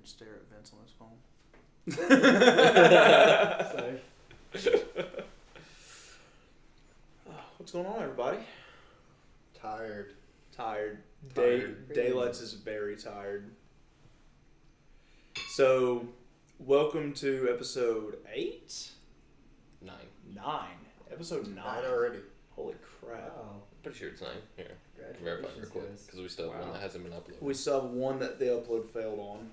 stare at Vince on his phone. Sorry. What's going on, everybody? Tired. Daylights is very tired. So, welcome to episode 8? 9. Episode 9. 9 already. Holy crap. Wow. Pretty sure it's 9. Here, verify real quick, because we still have one that hasn't been uploaded. We still have one that the upload failed on.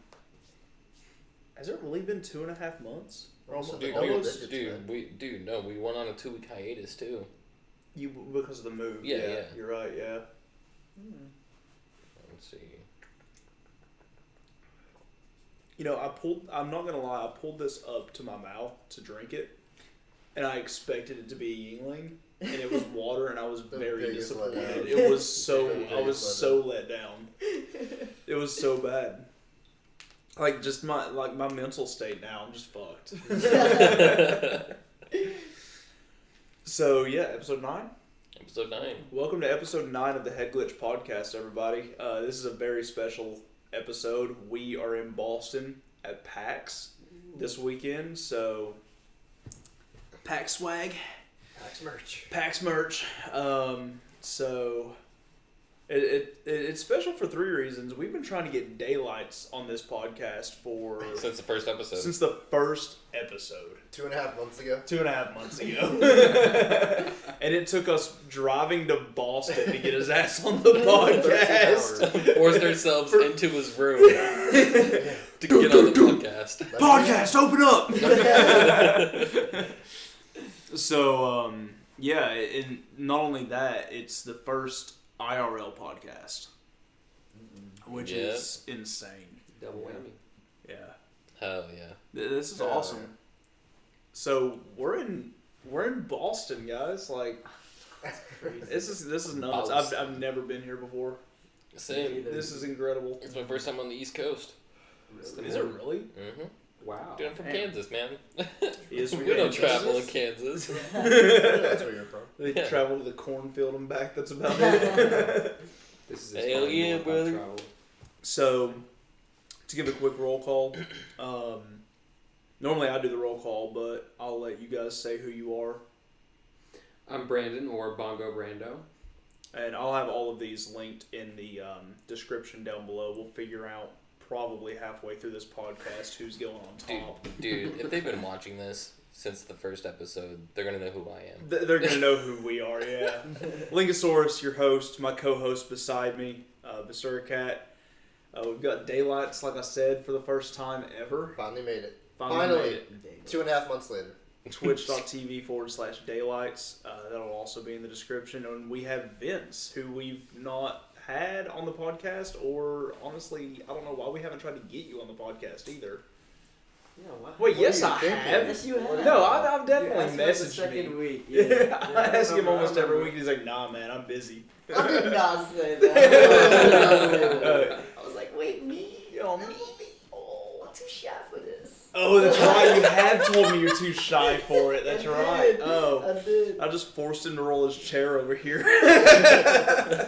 Has it really been 2.5 months? Or almost Dude, double we digits, went on a 2-week hiatus too. Because of the move. Yeah. You're right, yeah. Let's see. You know, I'm not going to lie, I pulled this up to my mouth to drink it, and I expected it to be Yingling, and it was water, and I was very disappointed. It was I was so let down. It was so bad. Like, just my mental state now, I'm just fucked. So, yeah, episode 9? Episode 9. Welcome to episode 9 of the Headglitch podcast, everybody. This is a very special episode. We are in Boston at PAX this weekend, so PAX swag. PAX merch. So it's special for 3 reasons. We've been trying to get daylights on this podcast since the first episode. 2.5 months ago. 2.5 months ago. And it took us driving to Boston to get his ass on the podcast. Forced ourselves into his room to get on the podcast. Podcast, open up! So, yeah, and not only that, it's the first IRL podcast, which is insane. Double whammy. Yeah. Hell yeah. This is awesome. Yeah. So we're in Boston, guys. Like, this is nuts. I've never been here before. Same. This is incredible. It's my first time on the East Coast. Is it really? Mm-hmm. Wow. Dude, I'm from Kansas, man. Yes, we don't travel in Kansas. That's where you're from. They travel to the cornfield and back. That's about it. This is Hell yeah, brother. Travel. So, to give a quick roll call, normally I do the roll call, but I'll let you guys say who you are. I'm Brandon, or Bongo Brando. And I'll have all of these linked in the description down below. We'll figure out probably halfway through this podcast who's going on top. Dude, if they've been watching this since the first episode, they're going to know who I am. They're going to know who we are, yeah. Linkosaurus, your host, my co-host beside me, Basuracat. We've got daylights, like I said, for the first time ever. Finally made it. Finally made it. 2.5 months later. Twitch.tv/daylights. That'll also be in the description. And we have Vince, who we've not had on the podcast, or honestly, I don't know why we haven't tried to get you on the podcast either. Yeah, what? Wait, yes, I thinking? have. Yes, you have. No, I've definitely You asked messaged him the me. second week. Yeah, I ask him remember, almost every week. He's like, "Nah, man, I'm busy." I did not say that. I did not say that. I was like, wait, me? Yo, me? Oh, I'm too shy for this. Oh, that's right. You have told me you're too shy for it. That's right. Oh, I did. I just forced him to roll his chair over here.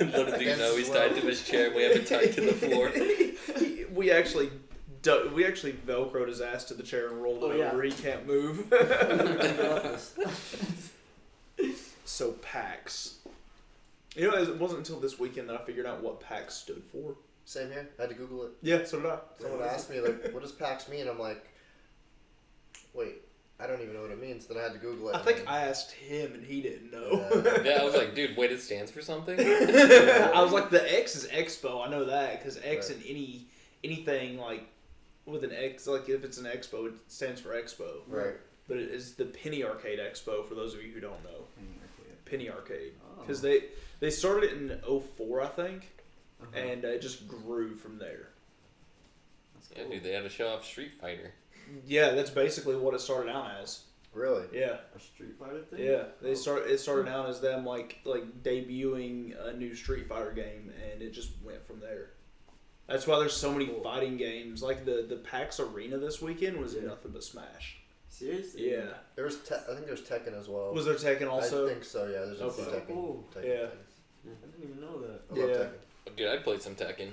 Little do you know, he's tied to his chair and we have it tied to the floor. We actually Velcroed his ass to the chair and rolled it over. He can't move. So PAX. You know, it wasn't until this weekend that I figured out what PAX stood for. Same here. I had to Google it. Yeah, so did I. Someone asked me, like, what does PAX mean? I'm like, wait, I don't even know what it means. Then I had to Google it. I think I asked him and he didn't know. Yeah, I was like, dude, wait, it stands for something? I was like, the X is Expo. I know that, because X in anything, like, with an X, like, if it's an Expo, it stands for Expo. Right. But it is the Penny Arcade Expo, for those of you who don't know. Penny Arcade. Because they started it in 04, I think, and it just grew from there. That's cool. Yeah, dude, they had to show off Street Fighter. Yeah, that's basically what it started out as. Really? Yeah. A Street Fighter thing? Yeah, it started out as them like debuting a new Street Fighter game, and it just went from there. That's why there's so many fighting games. Like the PAX Arena this weekend was nothing but Smash. Seriously? Yeah. There was I think there's Tekken as well. Was there Tekken also? I think so. Yeah. There's a few Okay. Tekken. Cool. Tekken Yeah. things. I didn't even know that. I love Yeah. Tekken. Dude, I played some Tekken.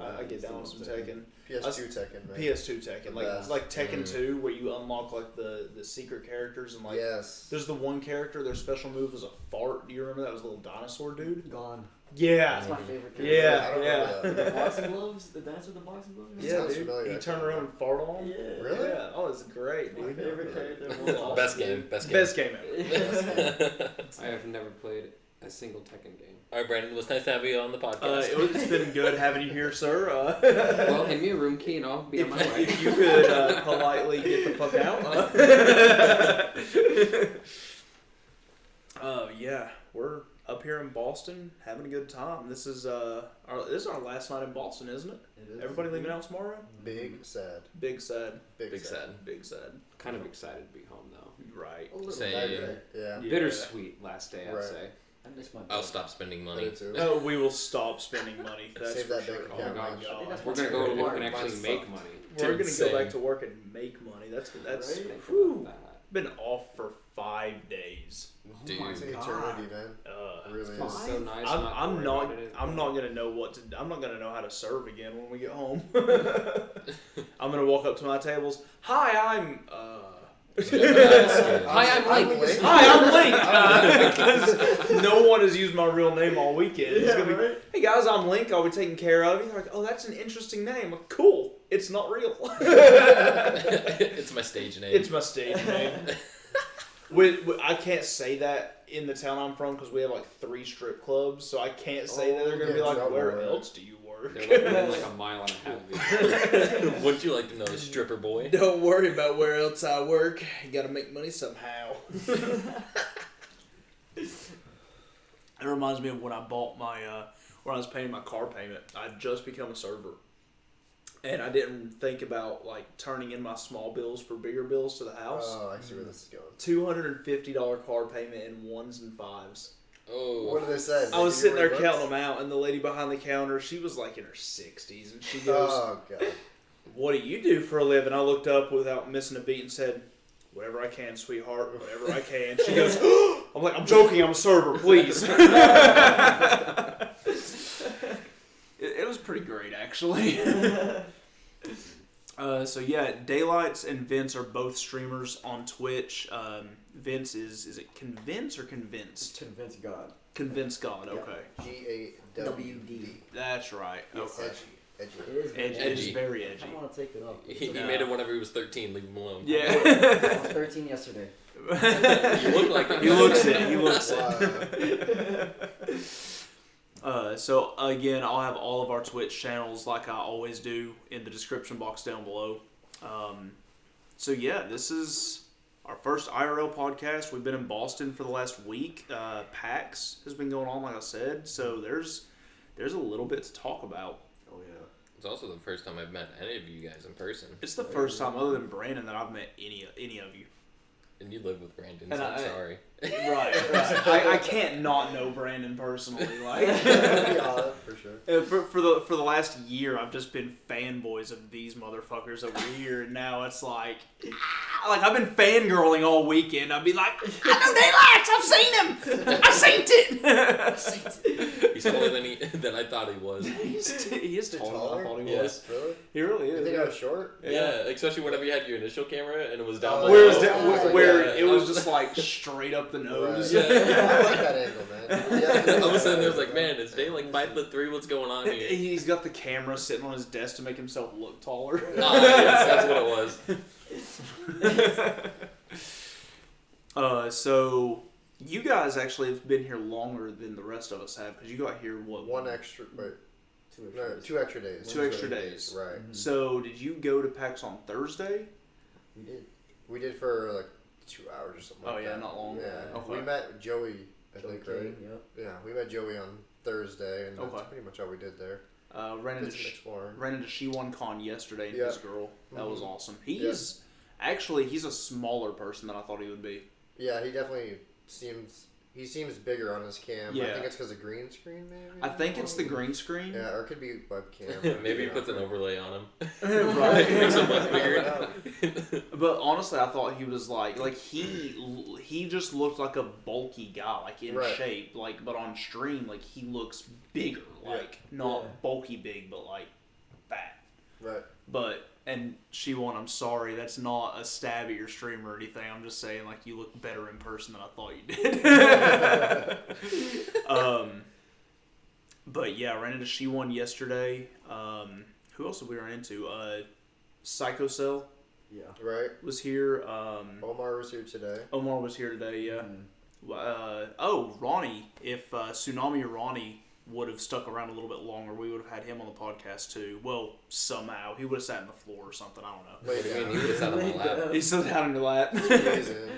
I get down with some Tekken. PS2 Tekken, man. PS2 Tekken, best. like Tekken 2, where you unlock like the secret characters and like. Yes. There's the one character. Their special move was a fart. Do you remember that? Was a little dinosaur dude. Gone. Yeah. That's my favorite character. Yeah. I don't Yeah. remember that. The boxing gloves? The dance with the boxing gloves? It Yeah, sounds dude. familiar. He turned around and fart on him. Yeah. Really? Yeah. Oh, it's great, My dude. favorite character. Best game. Best game. Best game ever. I have never played a single Tekken game. All right, Brandon. It was nice to have you on the podcast. It's been good having you here, sir. Well, hand me a room key and I'll be on my way. If you could politely get the fuck out. Yeah, we're up here in Boston having a good time. This is our last night in Boston, isn't it? It is. Everybody leaving out tomorrow? Big sad. Big sad. Big sad. Big sad. Kind of excited to be home though. Right. A little Same. bit. Yeah. Yeah. Bittersweet last day, I'd Right. say. I miss my I'll dad. stop spending I money. do too. Oh, we will stop spending money. That's Save for that sure. bank Oh account, my man. I think god. that's We're gonna go to work and Mine's actually fucked. make money. We're gonna Insane. go back to work and make money. That's Right? Think whew, about that. been off for 5 days. Dude. Oh my It's an God. eternity, man. It really It's is. so nice. I'm not to I'm worry not about it. I'm not gonna know what to. I'm not gonna know how to serve again when we get home. I'm gonna walk up to my tables. Hi, I'm. Hi, I'm Link. Hi, I'm Link. 'Cause no one has used my real name all weekend. It's gonna be, hey guys, I'm Link. I'll be taking care of you. They're like, oh, that's an interesting name. I'm like, cool. It's not real. It's my stage name. It's my stage name. I can't say that in the town I'm from because we have like 3 strip clubs, so I can't say that. They're gonna be yeah, like, trouble, where right. else do you work? They're like within like a mile and a half of each Wouldn't you like to know, stripper boy? Don't worry about where else I work. You gotta make money somehow. It reminds me of when I bought my, when I was paying my car payment. I'd just become a server. And I didn't think about, like, turning in my small bills for bigger bills to the house. Oh, I see where this is going. $250 car payment in 1s and 5s. Oh. What did they say? I was sitting there counting them out, and the lady behind the counter, she was like in her 60s, and she goes, Oh, God. what do you do for a living? I looked up without missing a beat and said, whatever I can, sweetheart, whatever I can. She goes, I'm like, I'm joking, I'm a server, please. It was pretty great, actually. So yeah, Daylights and Vince are both streamers on Twitch. Vince is it Convince or Convinced? Convince God. Convince God, okay. GAWD. That's right. It's Okay. edgy. It is Edgy. very It is Edgy. very I edgy. don't want to take it off. He No. made it whenever he was 13. Leave him alone. I Yeah. was 13 yesterday. You look like it. He looks it. He looks Wow. it. So again, I'll have all of our Twitch channels like I always do in the description box down below. So yeah, this is our first IRL podcast. We've been in Boston for the last week. PAX has been going on, like I said. So there's a little bit to talk about. Oh, yeah. It's also the first time I've met any of you guys in person. It's the first time, other than Brandon, that I've met any of you. And you live with Brandon, And so I'm I- sorry. Right. I can't not know Brandon personally. Like. Yeah, for sure. For the last year, I've just been fanboys of these motherfuckers over here, and now it's like I've been fangirling all weekend. I'd be like, I know Daylights, I've seen him, I seen it. He's taller than I thought he was. He is taller than I thought he Yeah. was. Really? He really You is. think I was short? Yeah, especially whenever you had your initial camera and it was down Oh, below. Where, is yeah. that, where Yeah. it was just like straight up the nose. Right. Yeah. I like that angle, man. Yeah. I was sitting there, I was like, man, is Day like 5'3"? What's going on here? He's got the camera sitting on his desk to make himself look taller. Ah, yes, that's what it was. So you guys actually have been here longer than the rest of us have because you got here One extra, wait, 2 no, extras. 2 extra days. 2 extra days. Right. So did you go to PAX on Thursday? We did. We did for like 2 hours or something Oh, like yeah, that. not long. Yeah. Okay. We met Joey, I Joey think, King, right? Yep. Yeah, we met Joey on Thursday, and Okay. that's pretty much all we did there. Ran Did into some exploring. ran into She1Con yesterday and Yeah. his girl. That was Mhm. awesome. He's a smaller person than I thought he would be. Yeah, he definitely seems bigger on his cam. I Yeah. think it's because of green screen, maybe. I think it's the green screen. Yeah, or it could be webcam. Maybe he puts an overlay on him. Right. Makes him look Yeah. bigger. But honestly, I thought he was like he just looked like a bulky guy, like in Right. shape, like, but on stream, like he looks bigger, like not Yeah. bulky big, but like fat. Right. And she won. I'm sorry. That's not a stab at your stream or anything. I'm just saying, like, you look better in person than I thought you did. But yeah, I ran into She Won yesterday. Who else did we run into? Psycho Cell Yeah. Right. was here. Omar was here today. Omar was here today, yeah. Ronnie. If Tsunami or Ronnie would have stuck around a little bit longer, we would have had him on the podcast too. Well, somehow. He would have sat on the floor or something. I don't know. Wait, I mean, he would have sat on my lap. He's still down in your lap. Amazing.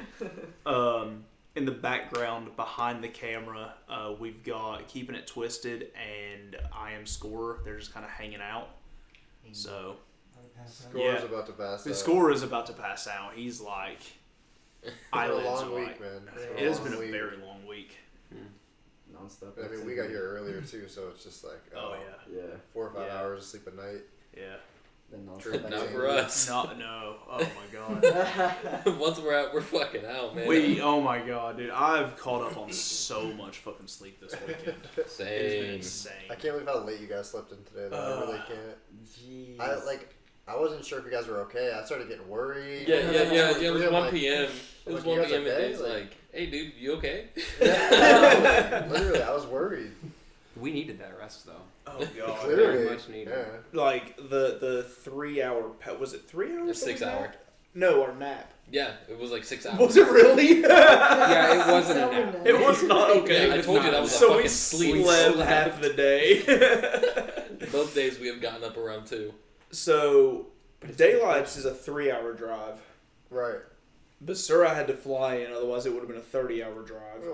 In the background, behind the camera, we've got Keeping It Twisted and I Am Scorer. They're just kind of hanging out. So, Score's about to pass the out. Scorer is about to pass out. He's like, It's been a eyelids long are week, like, man. it has been a very long week. Non-stop. I mean, we got here earlier too, so it's just like, Oh, yeah. Yeah. 4 or 5 Yeah. hours of sleep at night. Yeah. Then True. non-stop. Not for us. No. Oh my god. Once we're out, we're fucking out, man. Oh my god, dude. I've caught up on so much fucking sleep this weekend. It's been Same. insane. I can't believe how late you guys slept in today, though. I really can't. Jeez. I wasn't sure if you guys were okay. I started getting worried. Yeah, it was I'm 1 like, p.m. It was like, 1 you guys p.m. and okay? Dave's like, hey, dude, you okay? Literally, I was worried. We needed that rest though. Oh god. Clearly. Very much needed. Yeah. Like the 3 hour was it 3 hours? A 6 hour. No, our nap. Yeah, it was like 6 hours. Was it really? Yeah, it wasn't a nap. It was not okay. I told you that was a So fucking we sleep. slept half the day. Both days we have gotten up around 2. So Daylights is a 3 hour drive. Right. Basura had to fly in, otherwise it would have been a 30-hour drive.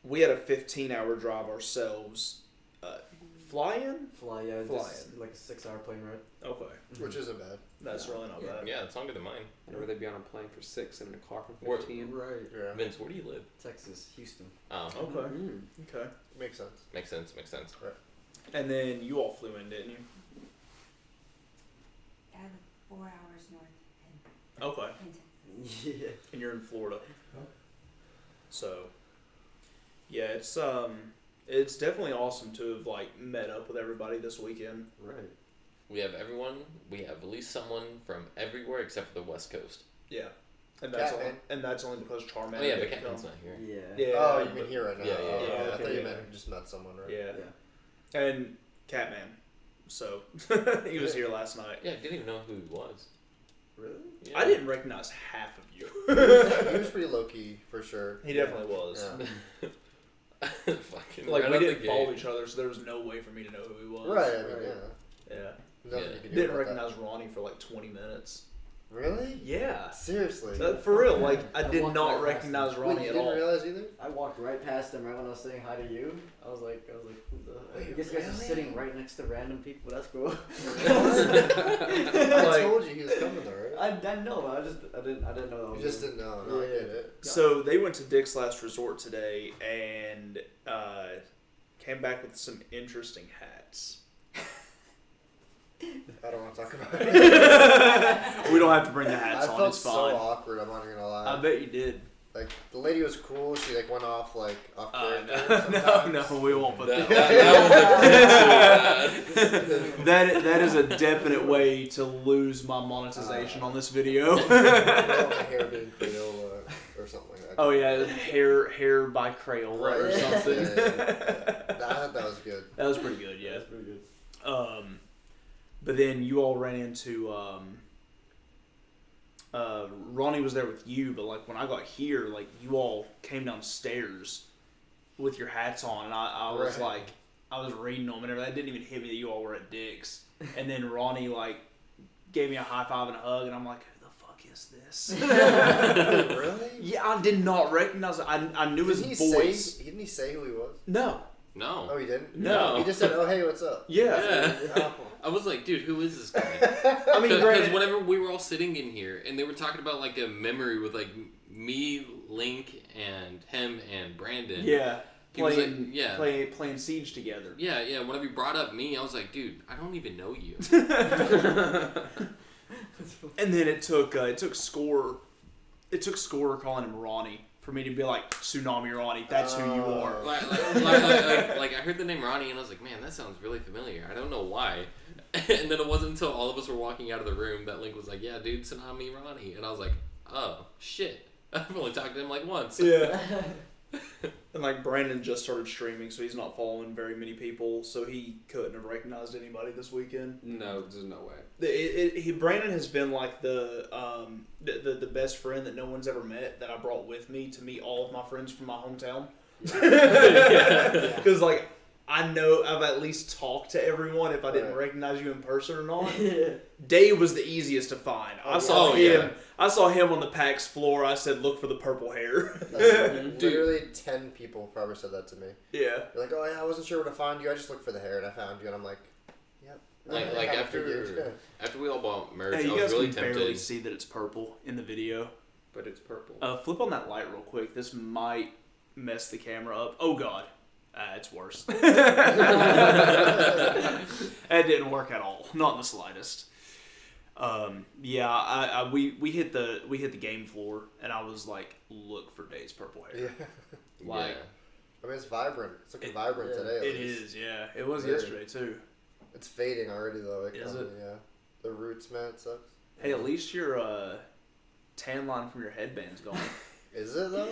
We had a 15-hour drive ourselves. Fly in? Fly, yeah. Fly Just like a 6-hour plane ride. Okay. Which isn't bad. That's really not bad. Yeah, it's longer than mine. I'd rather be on a plane for 6 than in a car for Where- 15. Right. Yeah. Vince, where do you live? Texas, Houston. Oh, Okay. Okay. Makes sense. makes sense. And then you all flew in, didn't you? Yeah, 4 hours north Okay. in Texas. Yeah. And you're in Florida. So, yeah, it's definitely awesome to have like met up with everybody this weekend. Right. We have everyone. We have at least someone from everywhere except for the West Coast. Yeah, and that's Catman. only because Charmander. Oh yeah, but didn't Catman's come. not here. Yeah. Yeah. Oh, you mean here right now? Yeah, Oh, yeah, okay. I okay, thought you yeah. meant you just met someone, right? Yeah. Yeah. And Catman. So he was here last night. Yeah, I didn't even know who he was. Really? Yeah. I didn't recognize half of you. He was pretty low key for sure. He definitely was. Yeah. Fucking Like right we out the didn't follow gate. each other, so there was no way for me to know who he was. Right. I mean, Right. yeah. Yeah. Nothing Yeah. you can do Didn't about recognize Ronnie for like 20 minutes. that. Really? Yeah. Seriously. For real, like I I did walked not right past recognize him. Wait, Ronnie you at didn't all. realize either? I walked right past him right when I was saying hi to you. I was like, who the? Wait, I guess you guys are really? sitting right next to random people. That's cool. I Like- told you he was coming though, right? I know, but I didn't know that. You Was just him. didn't know. No, I Yeah. get it. So they went to Dick's Last Resort today and came back with some interesting hats. I don't want to talk about it. We don't have to bring the hats I on. felt It's so fine. awkward. I'm not even gonna lie. I bet you did. Like the lady was cool. She like went off off character. No, sometimes. no, we won't put That, that. that was a That is a definite way to lose my monetization on this video. My hair being Crayola or something like that. Oh yeah, hair by Crayola or Right. something. Yeah. I thought that was good. That was pretty good, yeah. That's pretty good. But then you all ran into Ronnie was there with you, but like when I got here, like you all came downstairs with your hats on, and I was Right. like, I was reading them and everything. It didn't even hit me that you all were at Dick's. And then Ronnie like gave me a high five and a hug, and I'm like, who the fuck is this? Really? Yeah, I did not recognize it. I knew his voice. Didn't he say who he was? No. No. Oh, he didn't. No. He just said, "Oh, hey, what's up?" Yeah. Yeah. Oh. I was like, dude, who is this guy? I mean, Because granted, whenever we were all sitting in here and they were talking about like a memory with like me, Link, and him and Brandon. yeah, He was like, playing yeah. playing Siege together. Yeah, yeah. Whenever you brought up me, I was like, dude, I don't even know you. And then it took Score calling him Ronnie for me to be like, Tsunami Ronnie, that's who you are. Like I heard the name Ronnie and I was like, man, that sounds really familiar. I don't know why. And then it wasn't until all of us were walking out of the room that Link was like, "Yeah, dude, Tsunami Ronnie," and I was like, "Oh shit, I've only talked to him like once." Yeah. And like Brandon just started streaming, so he's not following very many people, so he couldn't have recognized anybody this weekend. No, there's no way. Brandon has been like the best friend that no one's ever met that I brought with me to meet all of my friends from my hometown. Because like I know I've at least talked to everyone if I didn't recognize you in person or not. Dave was the easiest to find. I saw him. I saw him on the PAX floor. I said, "Look for the purple hair." Literally 10 people probably said that to me. Yeah. They're like, "Oh yeah, I wasn't sure where to find you. I just looked for the hair and I found you." And I'm like, "Yep." Like after we all bought merch, Hey, I you was guys really can tempted. barely see that it's purple in the video. But it's purple. Flip on that light real quick. This might mess the camera up. Oh god. It's worse. It didn't work at all. Not in the slightest. We hit the game floor and I was like, look for Dave's purple hair. Yeah. Like I mean, it's vibrant. It's looking vibrant today. At it least. is, yeah. It was Weird. yesterday too. It's fading already though. Is it? Yeah. The roots, man, it sucks. Hey, at least your tan line from your headband's gone. Is it though?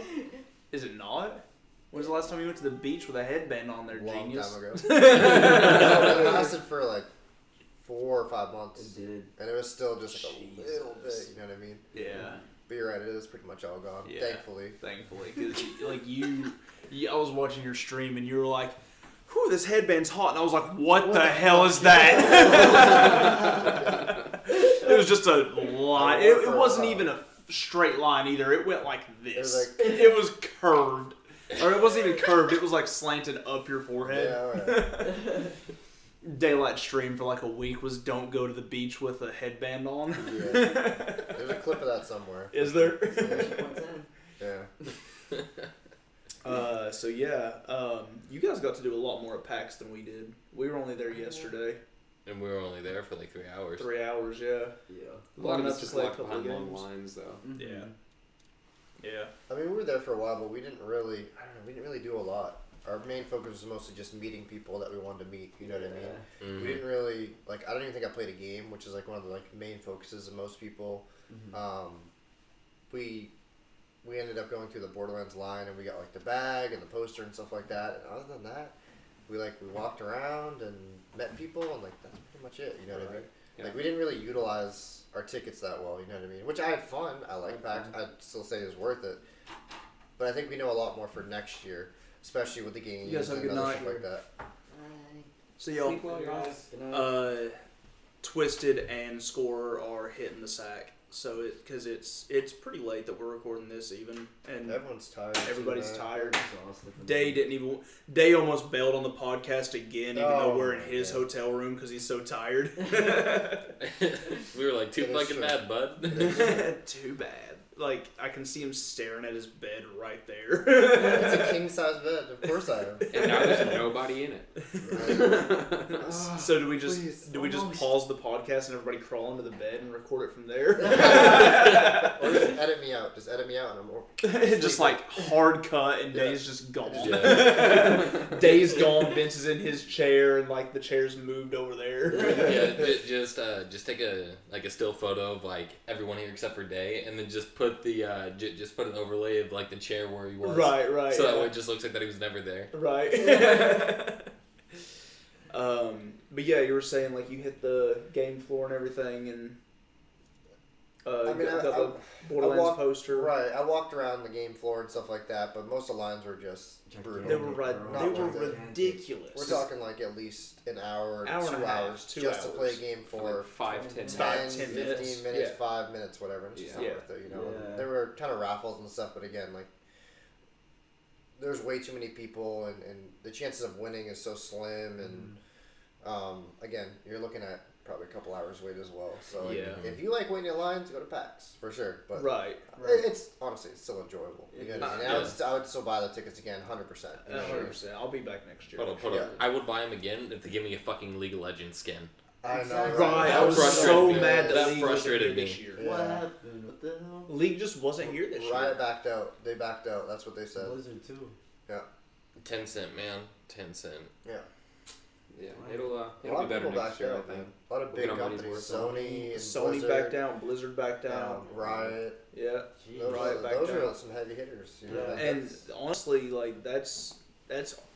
Is it not? When's the last time you went to the beach with a headband on there, Long genius? time ago. It lasted for like 4 or 5 months. It did. And it was still just like a little bit, you know what I mean? Yeah. But you're right, it is pretty much all gone. Yeah. Thankfully. Because like I was watching your stream and you were like, "Whew, this headband's hot," and I was like, "What the hell is that?" It was just a line. It wasn't even a straight line either. It went like this. It was curved, or it wasn't even curved. It was like slanted up your forehead. Yeah, alright. Daylight stream for like a week was don't go to the beach with a headband on. Yeah. There's a clip of that somewhere. Is there? Yeah. You guys got to do a lot more at PAX than we did. We were only there yesterday. And we were only there for like 3 hours. 3 hours, yeah. Yeah. A lot of enough it's to just play a locked couple of behind long games. lines, though. Yeah. Yeah. I mean, we were there for a while, but we didn't really do a lot. Our main focus was mostly just meeting people that we wanted to meet, you know what I mean? Mhm. We didn't really, like, I don't even think I played a game, which is like one of the like main focuses of most people. We ended up going through the Borderlands line and we got like the bag and the poster and stuff like that. And other than that, we walked around and met people and like that's pretty much it. You know what I mean? Yeah. Like we didn't really utilize our tickets that well. You know what I mean? Which I had fun. I like PAX. I'd still say it was worth it. But I think we know a lot more for next year, especially with the games You guys have a and good other night. shit like that. Alright. See y'all. Sleep well, guys. Good night. Twisted and Score are hitting the sack. So because it's pretty late that we're recording this even, and Everyone's tired. too, everybody's man. tired. Exhausted from Day almost bailed on the podcast again, even though Oh, we're in his yeah. hotel room because he's so tired. We were like, too It is fucking true. bad, bud. Too bad. Like I can see him staring at his bed right there. It's a king size bed. Of course I am. And now there's nobody in it. So do we just Please, just pause the podcast and everybody crawl into the bed and record it from there? Or just edit me out. Just edit me out and I'm more. Just like hard cut and Yeah. Day's just gone. Yeah. Day's gone. Vince is in his chair and like the chair's moved over there. Yeah, just take a still photo of like everyone here except for Day, and then just put the just put an overlay of like the chair where he was. Right. So that yeah. way it just looks like that he was never there. Right. But yeah, you were saying like you hit the game floor and everything, and I mean, got the Borderlands poster. Right, I walked around the game floor and stuff like that, but most of the lines were just brutal. They were Not worth it. ridiculous. We're talking like at least an hour, Hour and 2 a half, hours 2 just to hours. play a game for For like 5-10 minutes. 5, 10, 10 15 minutes. minutes, Yeah. 5 minutes, whatever. And it's just not Yeah. worth it, you know. Yeah. There were kind of raffles and stuff, but again, like there's way too many people, and the chances of winning is so slim, and again, you're looking at probably a couple hours wait as well. So like, Yeah. if you like waiting in lines, go to PAX for sure. But Right. it's honestly it's still enjoyable. You know what I mean? Yeah. I would still buy the tickets again, 100%. You know what I mean? 100%. I'll be back next year. Hold Yeah. on. I would buy him again if they give me a fucking League of Legends skin. I know. Exactly. Right. I was frustrated so me. mad that That League wasn't frustrated here me. this year. Yeah. What happened? What the hell? League just wasn't here this year. Riot backed out. They backed out. That's what they said. Blizzard too. 10 cent, man. 10 cent. Yeah. Yeah, Wow. it'll A be lot of better people next backed year, I out, think. man. A lot of We'll big get our money's companies, worth. Sony and Sony Blizzard, backed down, Blizzard backed down. Riot. Yeah. Jeez. Those, Riot backed those down. are some heavy hitters. You know, Yeah. And honestly, like that's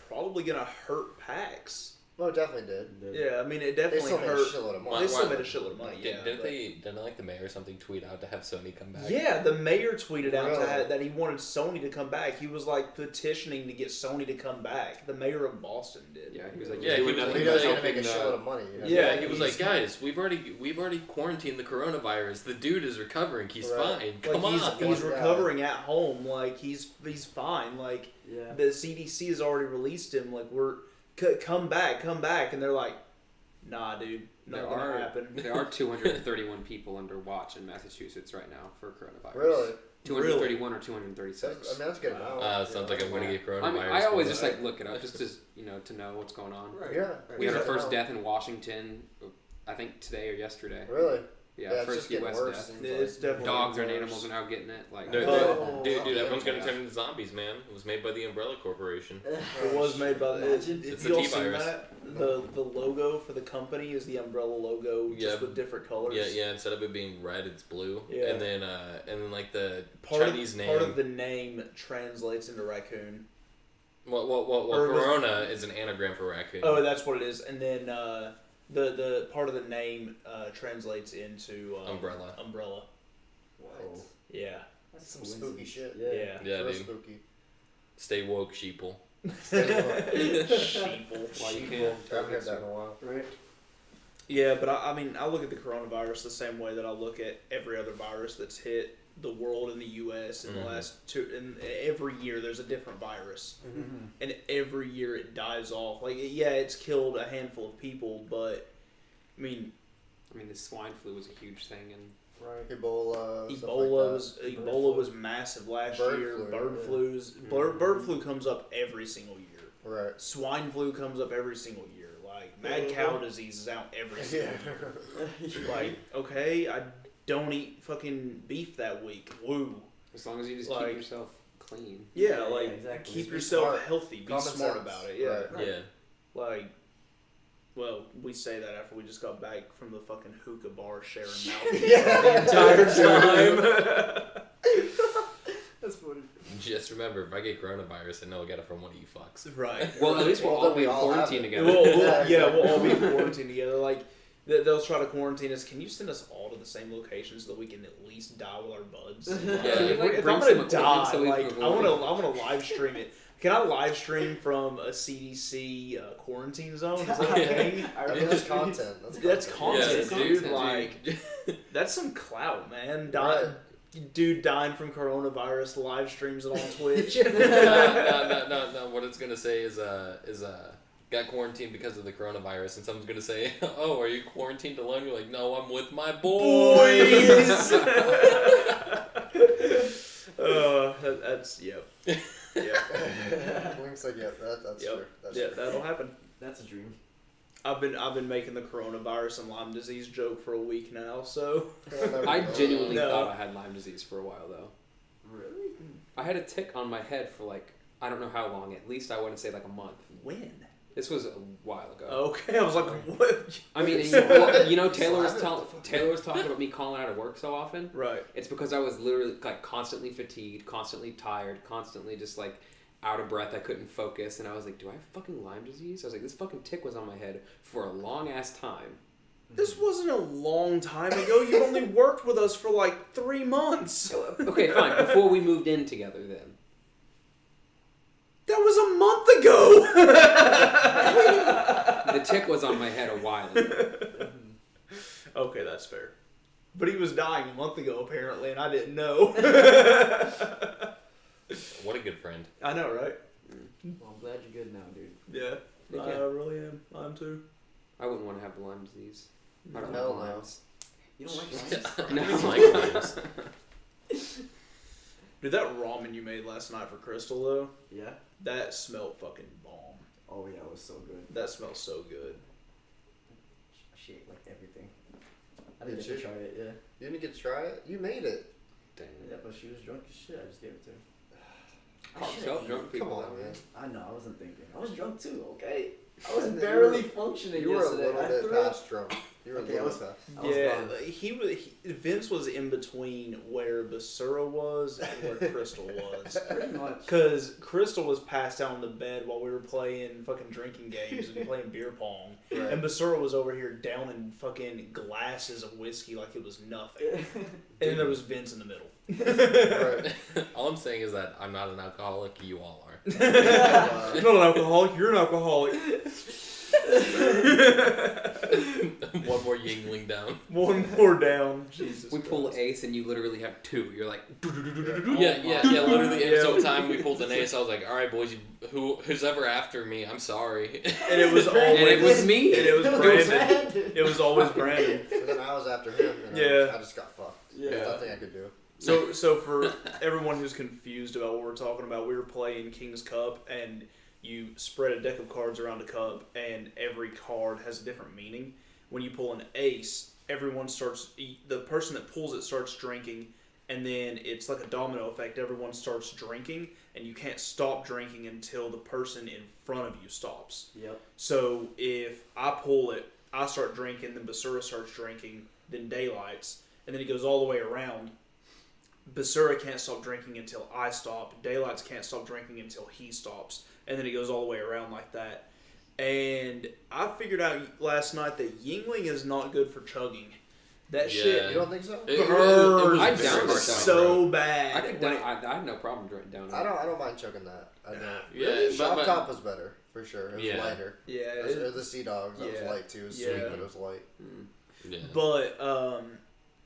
probably gonna hurt PAX. well, it definitely did. Yeah, I mean it They definitely still made a hurt. shitload of They money. still made a shitload of money. Yeah, Didn't but- didn't like the mayor or something tweet out to have Sony come back? Yeah, the mayor tweeted out Really? that he wanted Sony to come back. He was like petitioning to get Sony to come back. The mayor of Boston did. Yeah, he was like, Yeah, doing he was- nothing He was does but need to make a helping shitload the. of money. You know? Yeah, he was he's- like, guys, we've already quarantined the coronavirus. The dude is recovering. He's Right. fine. Like Come he's on. he's Yeah. recovering at home. Like he's fine. Like Yeah. the CDC has already released him. Like come back, and they're like, nah, dude, not There gonna are happen. there are 231 people under watch in Massachusetts right now for coronavirus. Really? 231 or 236. I mean, that's good amount. Sounds like I'm gonna get coronavirus. I mean, I always but- just like look it up just as to know what's going on. Yeah. We had our Good first amount. death in Washington, I think today or yesterday. Really? Yeah, it's first just getting U.S. worse. death. seems It's like. definitely Dogs and worse. animals are now getting it. Like, Dude, Oh, dude, yeah. everyone's gonna turn into zombies, man. It was made by the Umbrella Corporation. It was made by the. Imagine. If It's a you all seen T-virus. that, the logo for the company is the Umbrella logo, just Yeah. with different colors. Yeah. Instead of it being red, it's blue. Yeah. And then like the Part Chinese of, name. Part of the name translates into raccoon. Well, or was- Corona is an anagram for raccoon. Oh, that's what it is. And then the part of the name translates into Umbrella. Umbrella. Whoa. Yeah. That's Some spooky shit. Yeah. Yeah. Yeah, Real dude. spooky. Stay woke, sheeple. Sheeple. while you I can. haven't heard that in a while. Right. Yeah, but I mean, I look at the coronavirus the same way that I look at every other virus that's hit the world in the U.S. in the last two. And every year there's a different virus, and every year it dies off. Like, yeah, it's killed a handful of people, but I mean, The swine flu was a huge thing, and Right. Ebola. stuff Ebola like that. Ebola was massive last Bird year. flu, Bird yeah. flus, bird flu comes up every single year. Right. Swine flu comes up every single year. Like mad cow disease is out every single Yeah. year. Like, okay, I don't eat fucking beef that week. Woo. as long as you just Like- keep yourself clean. Yeah, Yeah, like exactly. keep Just be yourself smart. healthy. Be Common smart sense. about it. Yeah. Right. Yeah. Like, well, we say that after we just got back from the fucking hookah bar sharing mouth Yeah. the entire time. That's funny. Just remember, if I get coronavirus, I know I got it from one of you fucks. Right. Well, at least we'll Well, all then be in we all have quarantine it. together. We'll all be in quarantine together. Like, they'll try to quarantine us. Can you send us all to the same location so that we can at least die with our buds? Like, Yeah, like, if bring I'm some gonna equipment die, so we like can I avoid want to live stream it. Can I live stream from a CDC quarantine zone? Is that a thing? I mean, that's content. That's Yeah, content, dude. content, Like, that's some clout, man. Right. Dude dying from coronavirus, live streams it on Twitch. No. What it's gonna say is got quarantined because of the coronavirus, and someone's gonna say, "Oh, are you quarantined alone?" You're like, "No, I'm with my boys." That's yep. Yep. Link's like, yeah, that's Yep. true. That's Yeah, true. that'll happen. That's a dream. I've been making the coronavirus and Lyme disease joke for a week now, so I genuinely No. thought I had Lyme disease for a while, though. Really? I had a tick on my head for like, I don't know how long, at least I wouldn't say like a month. when? This was a while ago. Okay, I was like, what? I mean, Taylor was talking about me calling out of work so often. Right. It's because I was literally like constantly fatigued, constantly tired, constantly just like out of breath. I couldn't focus, and I was like, "Do I have fucking Lyme disease?" I was like, "This fucking tick was on my head for a long ass time." This wasn't a long time ago. You only worked with us for like 3 months. Okay, fine. Before we moved in together, then. That was a month ago. The tick was on my head a while ago. Okay, that's fair. But he was dying a month ago, apparently, and I didn't know. What a good friend. I know, right? Well, I'm glad you're good now, dude. Yeah. Yeah. I really am. I'm too. I wouldn't want to have Lyme disease. I don't Hell like no. limes. You don't like limes? No. I like limes. Dude, that ramen you made last night for Crystal, though, Yeah. that smelled fucking bomb. Oh yeah, it was so good. That smells so good. She ate like everything. I didn't Did get to she? try it. Yeah. You didn't get to try it? You made it. Dang. Yeah, but she was drunk as shit. I just gave it to her. I Call should've yourself eaten. drunk people. Come on, man. I know. I wasn't thinking. I was drunk too. Okay. I was barely functioning You were a yesterday. little I bit threw up. past drunk. You were a Okay, little I was- bit past. I was Yeah, gone. Vince was in between where Basura was and where Crystal was. Pretty much. Because Crystal was passed out on the bed while we were playing fucking drinking games and playing beer pong. Right. And Basura was over here downing fucking glasses of whiskey like it was nothing. And then there was Vince in the middle. Right. All I'm saying is that I'm not an alcoholic. You all are. You're not an alcoholic, you're an alcoholic. One more Yingling down. One more down. Jesus We pull Christ. ace and you literally have two. You're like, Yeah. Literally, every Yeah. single time we pulled an ace, I was like, "All right, boys, who's ever after me? I'm sorry." And it was always and it was me. And it was Brandon. It was always Brandon. But then I was after him, and Yeah. I just got fucked. Yeah. There's nothing I could do. So for everyone who's confused about what we're talking about, we were playing King's Cup, and you spread a deck of cards around a cup, and every card has a different meaning. When you pull an ace, the person that pulls it starts drinking, and then it's like a domino effect. Everyone starts drinking, and you can't stop drinking until the person in front of you stops. Yep. So if I pull it, I start drinking, then Basura starts drinking, then Daylights, and then it goes all the way around. Basura can't stop drinking until I stop. Daylights can't stop drinking until he stops. And then it goes all the way around like that. And I figured out last night that Yingling is not good for chugging. That Yeah. shit You don't think so? It burns I'd very down hard myself, so I bad. could down, I have no problem down. I don't mind chugging that. I don't. Yeah, Really? but- Shock but- top was better for sure. It was Yeah. lighter. Yeah, Or the Sea Dogs. That was Yeah. light too. It was Yeah. sweet, but it was light. Yeah. but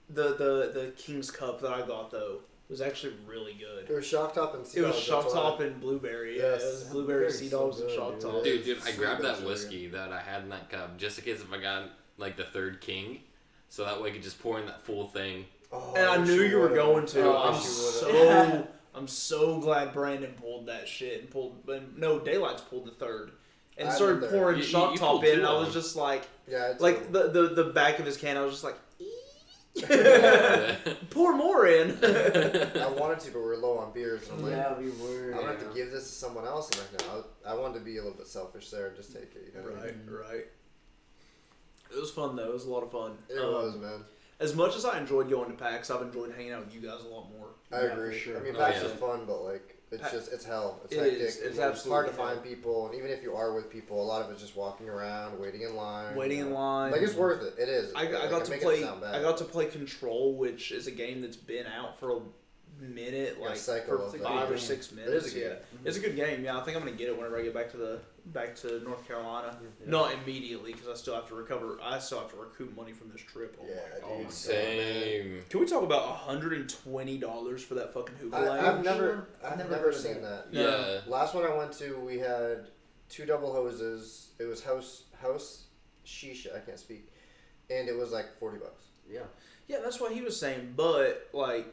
the King's Cup that I got though was actually really good. It was Shock Top and Sea It was Dogs. Shock that's why. Top and Blueberry. Yeah, Yes. it was Blueberry, Blueberry's Sea so Dogs, and good, Shock dude. Top. Dude, I Sweet grabbed that Dogs are whiskey that I had in that cup just in case if I got like the third king, so that way I could just pour in that full thing. Oh, And I wish knew you were would've. going to. Oh, I'm I wish you would've. I'm so glad Brandon pulled that shit and no, Daylights pulled the third and I started remember. pouring You Shock Top pulled in. two And I of was them. just like Yeah, it's the back of his can. I was just like, Yeah. pour more in. I wanted to, but we were low on beers. And I'm like, Yeah, we were. I'm gonna have Yeah. to give this to someone else. And like, no, I wanted to be a little bit selfish there and just take it. You know what I mean? Right. It was fun though. It was a lot of fun. It was, man. As much as I enjoyed going to PAX, I've enjoyed hanging out with you guys a lot more. I Yeah, agree. for sure. I mean, Oh, PAX yeah. is fun, but like, it's hell. It's It hectic. is. It's It's hard absolutely to find hell. people, and even if you are with people, a lot of it's just walking around, waiting in line. Waiting in line. Like it's worth it. It is. I Like, got I'm to making it play. sound bad. I got to play Control, which is a game that's been out for a minute, Yeah, like cycle for of that 5 or game. 6 It minutes. is a game. Yeah, it's a good game. Yeah, I think I'm gonna get it whenever I get back to North Carolina. Yeah. Not immediately because I still have to recover. I still have to recoup money from this trip. Oh Yeah, my dude. god. Same. Can we talk about $120 for that fucking hookah lounge? I've never Never never heard of seen that. that. Yeah. Last one I went to, we had 2 double hoses. It was house shisha. I can't speak, and it was like $40. Yeah. Yeah, that's what he was saying. But like,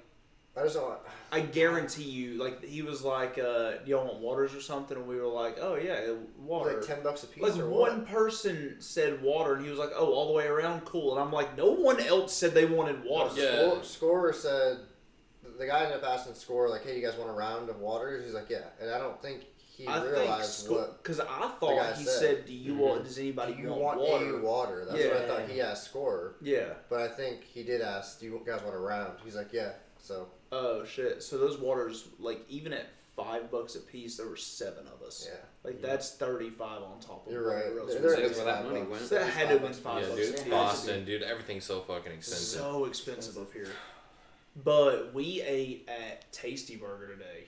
I just don't. I guarantee you, like he was like, "Do y'all want waters or something?" And we were like, "Oh yeah, It was water." like $10 a piece. Like or one what? person said water, and he was like, "Oh, all the way around, cool." And I'm like, no one else said they wanted water. Yeah. Scorer said the guy ended up asking Scorer like, "Hey, you guys want a round of waters?" He's like, "Yeah," and I don't think he I think realized what. because I guy thought he said. said, "Do you want? Does anybody Do you want want water?" a water? That's what I Yeah. thought he asked Scorer, Yeah. but I think he did ask, "Do you guys want a round?" He's like, "Yeah." So Oh shit! So those waters, like even at $5 a piece, there were 7 of us. yeah, Like that's 35 on top of you're whatever right. else There- was there in is where that money $5. went. That had to have been $5. $5 Yeah, bucks dude. a It's piece. Boston, dude. Everything's so fucking expensive. So expensive up here. But we ate at Tasty Burger today.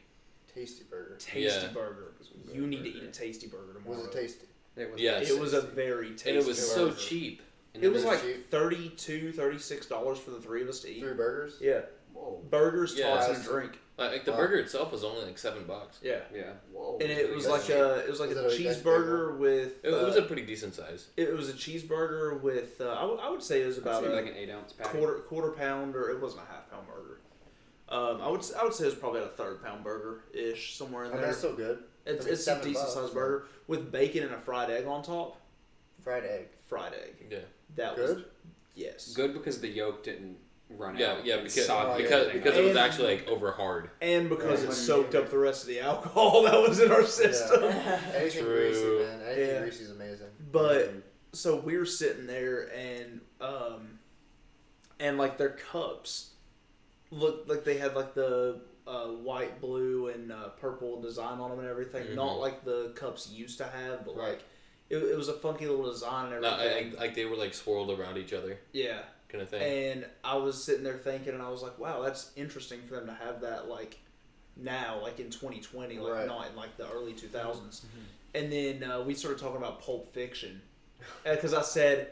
Tasty burger. Tasty Yeah. Burger. You need to eat a Tasty Burger tomorrow. Was it tasty? It was Yeah. It was a very tasty And it was so burger. cheap. and It was was like cheap. $36 for the 3 of us to eat. 3 burgers. Yeah. Whoa. Burgers, Yeah. tots, and a drink. Like the Wow. burger itself was only like $7. Yeah. Yeah. Whoa. And it was That's like a Is a it a nice cheeseburger with It was a pretty decent size. it was a cheeseburger with I would say it was about About a like an 8-ounce pack. quarter pound, or it wasn't a half pound burger. I would say it was probably a third pound burger ish, somewhere in I mean, there. that's so good. It's I mean, a decent $7, sized so- burger with bacon and a fried egg on top. Fried egg. Fried egg. Yeah. That was Good. yes. Good because the yolk didn't run Yeah, out. yeah, and because sog because everything because up. it was And- actually like over hard. And because Yeah. it soaked up the rest of the alcohol that was in our system. Anything True. greasy, man. Anything Yeah. greasy is amazing. But so we were sitting there, and like their cups looked like they had like the white, blue, and purple design on them and everything. Mhm. Not like the cups used to have, but Right. like it was a funky little design and No, everything. like they were like swirled around each other, Yeah. kind of thing. And I was sitting there thinking, and I was like, wow, that's interesting for them to have that, like, now, like, in 2020, like, Right. not in, like, the early 2000s. And then we started talking about Pulp Fiction. Because I said,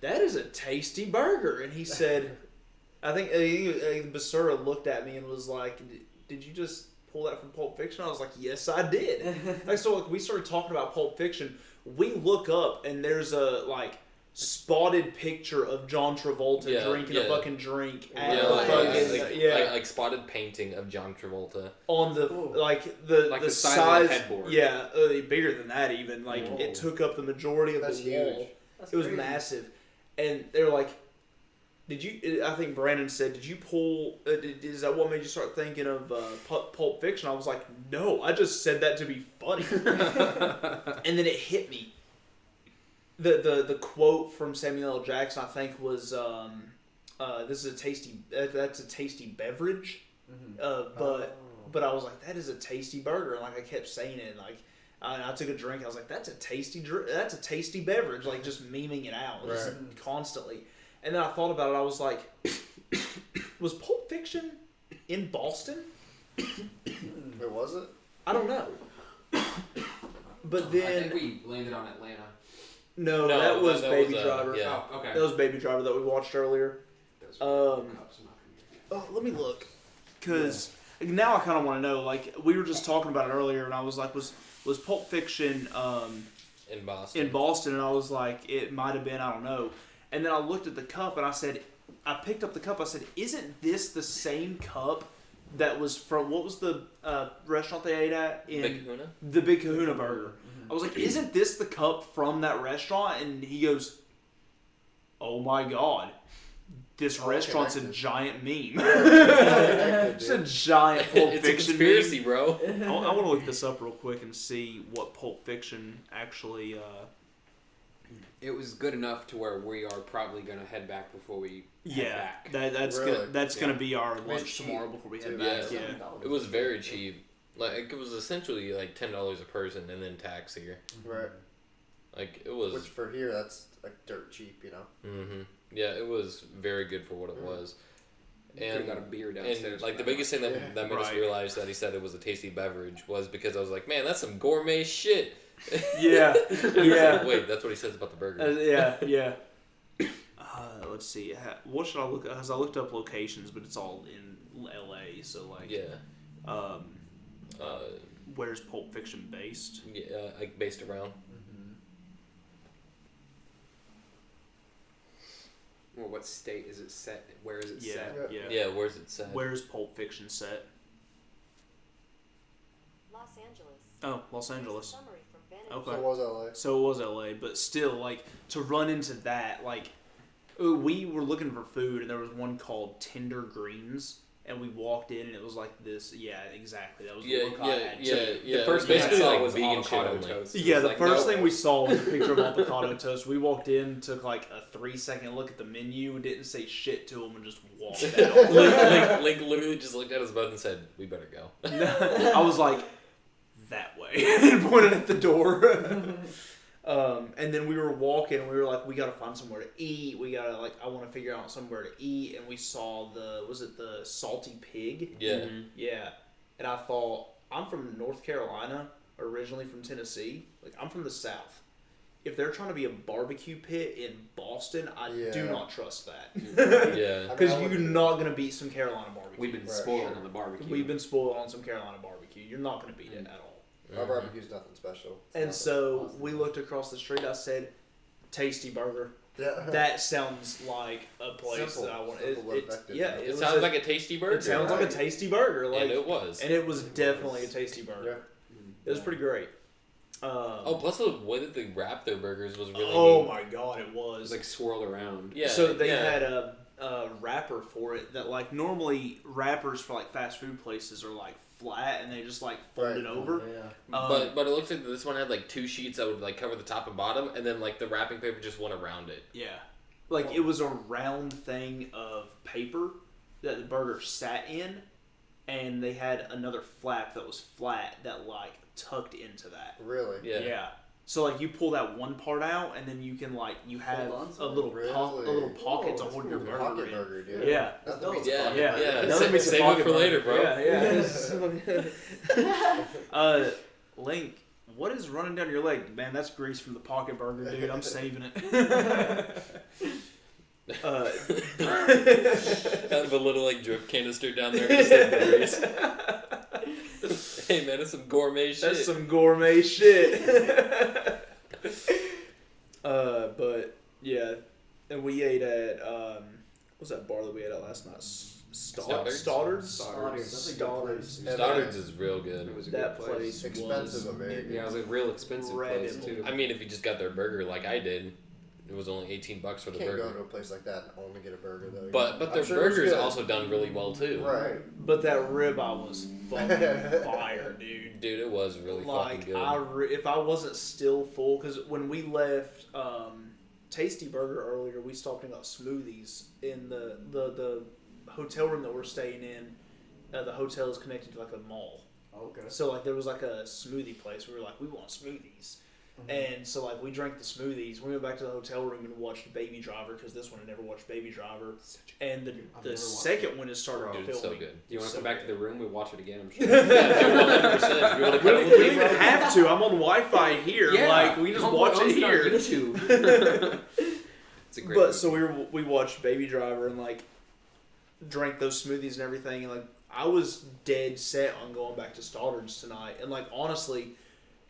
that is a tasty burger. And he said, I think Basura looked at me and was like, did you just pull that from Pulp Fiction? I was like, yes, I did. Like, so, like, we started talking about Pulp Fiction. We look up, and there's a, like, spotted picture of John Travolta Yeah, drinking yeah. a fucking drink at Yeah, a like, fucking, like spotted painting of John Travolta. on the Ooh. like the Like the the size of the size, headboard. yeah, bigger than that even. Like Whoa. it took up the majority of That's the huge. wall. That's It was crazy. massive, and they were like, "Did you?" I think Brandon said, "Did you pull? Is that what made you start thinking of Pulp Fiction?" I was like, "No, I just said that to be funny," and then it hit me. The quote from Samuel L. Jackson, I think, was "This is a tasty. That's a tasty beverage." But I was like, "That is a tasty burger," and like I kept saying it, and like I took a drink. I was like, "That's a tasty. That's a tasty beverage." Like just memeing it out just constantly. And then I thought about it. I was like, "Was Pulp Fiction in Boston?" Wait, was it? I don't know. But I then think we landed on Atlanta. no, No, that was that Baby was, Driver. yeah. Oh, okay. That was Baby Driver that we watched earlier. Those Um, cups not in here. Oh, let me look, because now I kind of want to know. Like we were just talking about it earlier, and I was like, was Pulp Fiction In Boston. in Boston? And I was like, it might have been. I don't know. And then I looked at the cup, and I said, I picked up the cup. I said, isn't this the same cup that was from what was the restaurant they ate at in Big Kahuna? the Big Kahuna Burger? I was like, isn't this the cup from that restaurant? And he goes, oh my god. This Oh, restaurant's a connected. giant meme. Connected, It's a dude. giant Pulp It's a Fiction conspiracy, meme. bro. I want to look this up real quick and see what Pulp Fiction actually. It was good enough to where we are probably gonna head back before we head Yeah, back. that's Really? gonna be our It's lunch cheap, tomorrow before we head too. back. Yeah. Yeah. It was very cheap. Like it was essentially like $10 a person and then tax here. Right. Like it was. Which for here, that's like dirt cheap, you know? Mm-hmm. Yeah, it was very good for what it was. We could've And got a beer downstairs. And like for the biggest thing that, Yeah. that made us Right. realize that he said it was a tasty beverage was because I was like, man, that's some gourmet shit. Yeah, yeah. Wait, that's what he says about the burger. Yeah. Let's see. What should I look at? Because I looked up locations, but it's all in LA. So like, Yeah. Um, Uh, where's Pulp Fiction based? yeah, like based around. Well, what state is it set? Where is it Yeah, set? yeah. Yeah, where's it set? Where's Pulp Fiction set? Los Angeles. Oh, Los Angeles. Summary from Vanity. Okay. So it was LA. So it was LA, but still, like, to run into that, like, we were looking for food, and there was one called Tender Greens, and we walked in, and it was like this. Yeah, exactly. That was the Yeah, look I yeah, had. yeah, too. yeah. The first yeah. thing I Basically, saw like was vegan shit avocado only. toast. Yeah, It the was first like, thing we saw was a picture of avocado toast. We walked in, took like a 3-second look at the menu, didn't say shit to him, and just walked out. Link literally just looked at us both and said, "We better go." I was like, that way, and pointed at the door. And then we were walking, and we were like, we gotta find somewhere to eat. We gotta, like, I want to figure out somewhere to eat. And we saw was it the Salty Pig? Yeah. Yeah. And I thought, I'm from North Carolina, originally from Tennessee. Like, I'm from the South. If they're trying to be a barbecue pit in Boston, I do Yeah. not trust that. Yeah. Because I you're wouldn't- not going to beat some Carolina barbecue. We've been Right, spoiled sure. on the barbecue. We've been spoiled on some Carolina barbecue. You're not going to beat it at all. Our barbecue's nothing special. It's And nothing so awesome. we looked across the street. I said, "Tasty Burger." Yeah. That sounds like a place Simple. that I want. Simple but effective. Yeah, It was sounds like a tasty burger. It sounds like a tasty burger. Like, and it was. and it was definitely a tasty burger. It was pretty great. Oh, plus the way that they wrapped their burgers was really oh neat. my god, it It was. was like swirled around. Yeah. So they yeah. had wrapper for it that like normally wrappers for like fast food places are like flat and they just like fold it over. Yeah. But it looks like this one had like 2 sheets that would like cover the top and bottom, and then like the wrapping paper just went around it. Yeah, like it was a round thing of paper that the burger sat in, and they had another flap that was flat that like tucked into that. Really? Yeah. So like you pull that one part out, and then you can like you have on to a it. little Really? a little pocket to Whoa, hold that's your cool. burger Pocket in. burger, dude. Yeah. That's Dope. beats Yeah, pocket Yeah, burger. yeah. Another piece of Save it pocket for later, burger. bro. Yeah. Link, what is running down your leg? Man, that's grease from the pocket burger, dude. I'm saving it. Have a little like drip canister down there. Just like grease. Hey man, that's some gourmet shit. That's some gourmet shit. But yeah, and we ate at what was that bar that we ate at last night? Stoddard's? Stoddard's. That's a good place. Stoddard's is real good. It was a That good place. place Expensive, but very good. Yeah, it was a real expensive place Incredible. too. I mean, if you just got their burger like I did, it was only $18 for the Can't burger. go to a place like that and only get a burger though. But their I'm sure it was burger's good. also done really well too. Right. But that ribeye was fucking fire, dude. Dude, it was really Like fucking good. if I wasn't still full, because when we left Tasty Burger earlier, we stopped and got smoothies in the hotel room that we're staying in. The hotel is connected to like a mall, Okay. so like there was like a smoothie place. We were like, we want smoothies, and so like we drank the smoothies. We went back to the hotel room and watched Baby Driver because this one had never watched Baby Driver, and I've the never watched second one has started Dude, filming. it's so good. Do you want to So come back to good. the room? We watch it again. I'm sure. Yeah, 100%. You want to We cut don't, a we little don't even have to. I'm on Wi-Fi here. Like we just watch it here. YouTube. It's a great. But movie. so we watched Baby Driver and like drank those smoothies and everything, and like I was dead set on going back to Stoddard's tonight. And like honestly,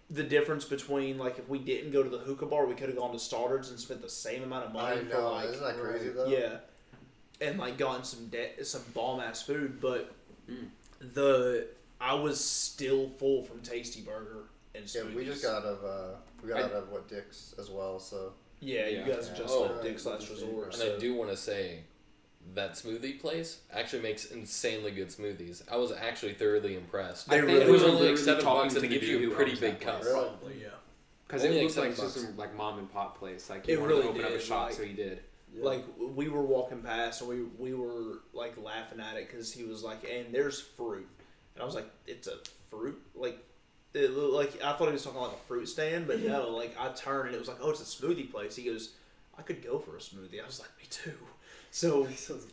the difference between like if we didn't go to the hookah bar, we could have gone to Stoddard's and spent the same amount of money I for know. like Isn't that crazy though? yeah, and like gotten some bomb ass food. But Mm. I was still full from Tasty Burger and smoothies. Yeah, we just got out of what Dick's as well. So Yeah, Yeah. you guys have just Oh. left Dick's Last Resort. And So. I do want to say that smoothie place actually makes insanely good smoothies. I was actually thoroughly impressed. They I think really it was were only like literally $7 talking and to it the gives dude you who a pretty owns big that cup. place. Probably, yeah. Because it Only looked like like just $7. some like mom and pop place. Like he It wanted really to open up a did, shop, like- so he did. Like we were walking past and we were like laughing at it because he was like, and there's fruit, and I was like, it's a fruit, like it looked like I thought he was talking like a fruit stand, but no, like I turned and it was like, oh, it's a smoothie place. He goes, I could go for a smoothie. I was like, me too. So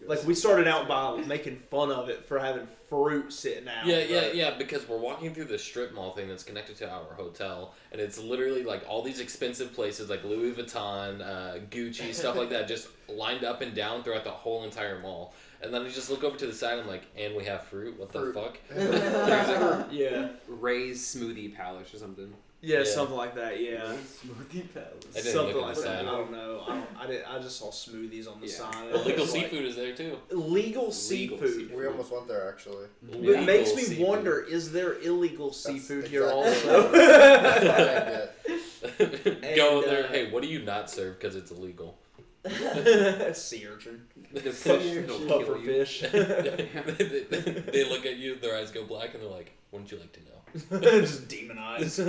like we started out by making fun of it for having fruit sitting out. Yeah, because we're walking through the strip mall thing that's connected to our hotel, and it's literally like all these expensive places like Louis Vuitton, Gucci, stuff like that, just lined up and down throughout the whole entire mall. And then I just look over to the side, and I'm like, and we have fruit? What the Fruit. fuck? yeah, Ray's Smoothie Palace or something. yeah, Yeah. something like that. Yeah. Smoothie Palace. I didn't Something look like at the that. I sign. don't know. I just saw smoothies on the Yeah. sign. Illegal It was like, seafood is there too. Legal seafood. seafood. we almost went there actually. It makes me Seafood. wonder: is there illegal seafood That's here exactly also? That's what I get. Go And, there. Hey, what do you not serve because it's illegal? Sea urchin, The fish, it'll puffer kill you. fish, They look at you, their eyes go black, and they're like, "Wouldn't you like to know?" just demon eyes.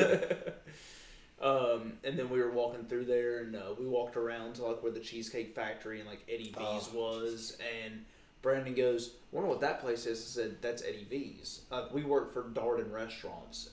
And then we were walking through there, and we walked around to like where the Cheesecake Factory and like Eddie V's was, and Brandon goes, "Wonder what that place is." I said, "That's Eddie V's." We work for Darden Restaurants.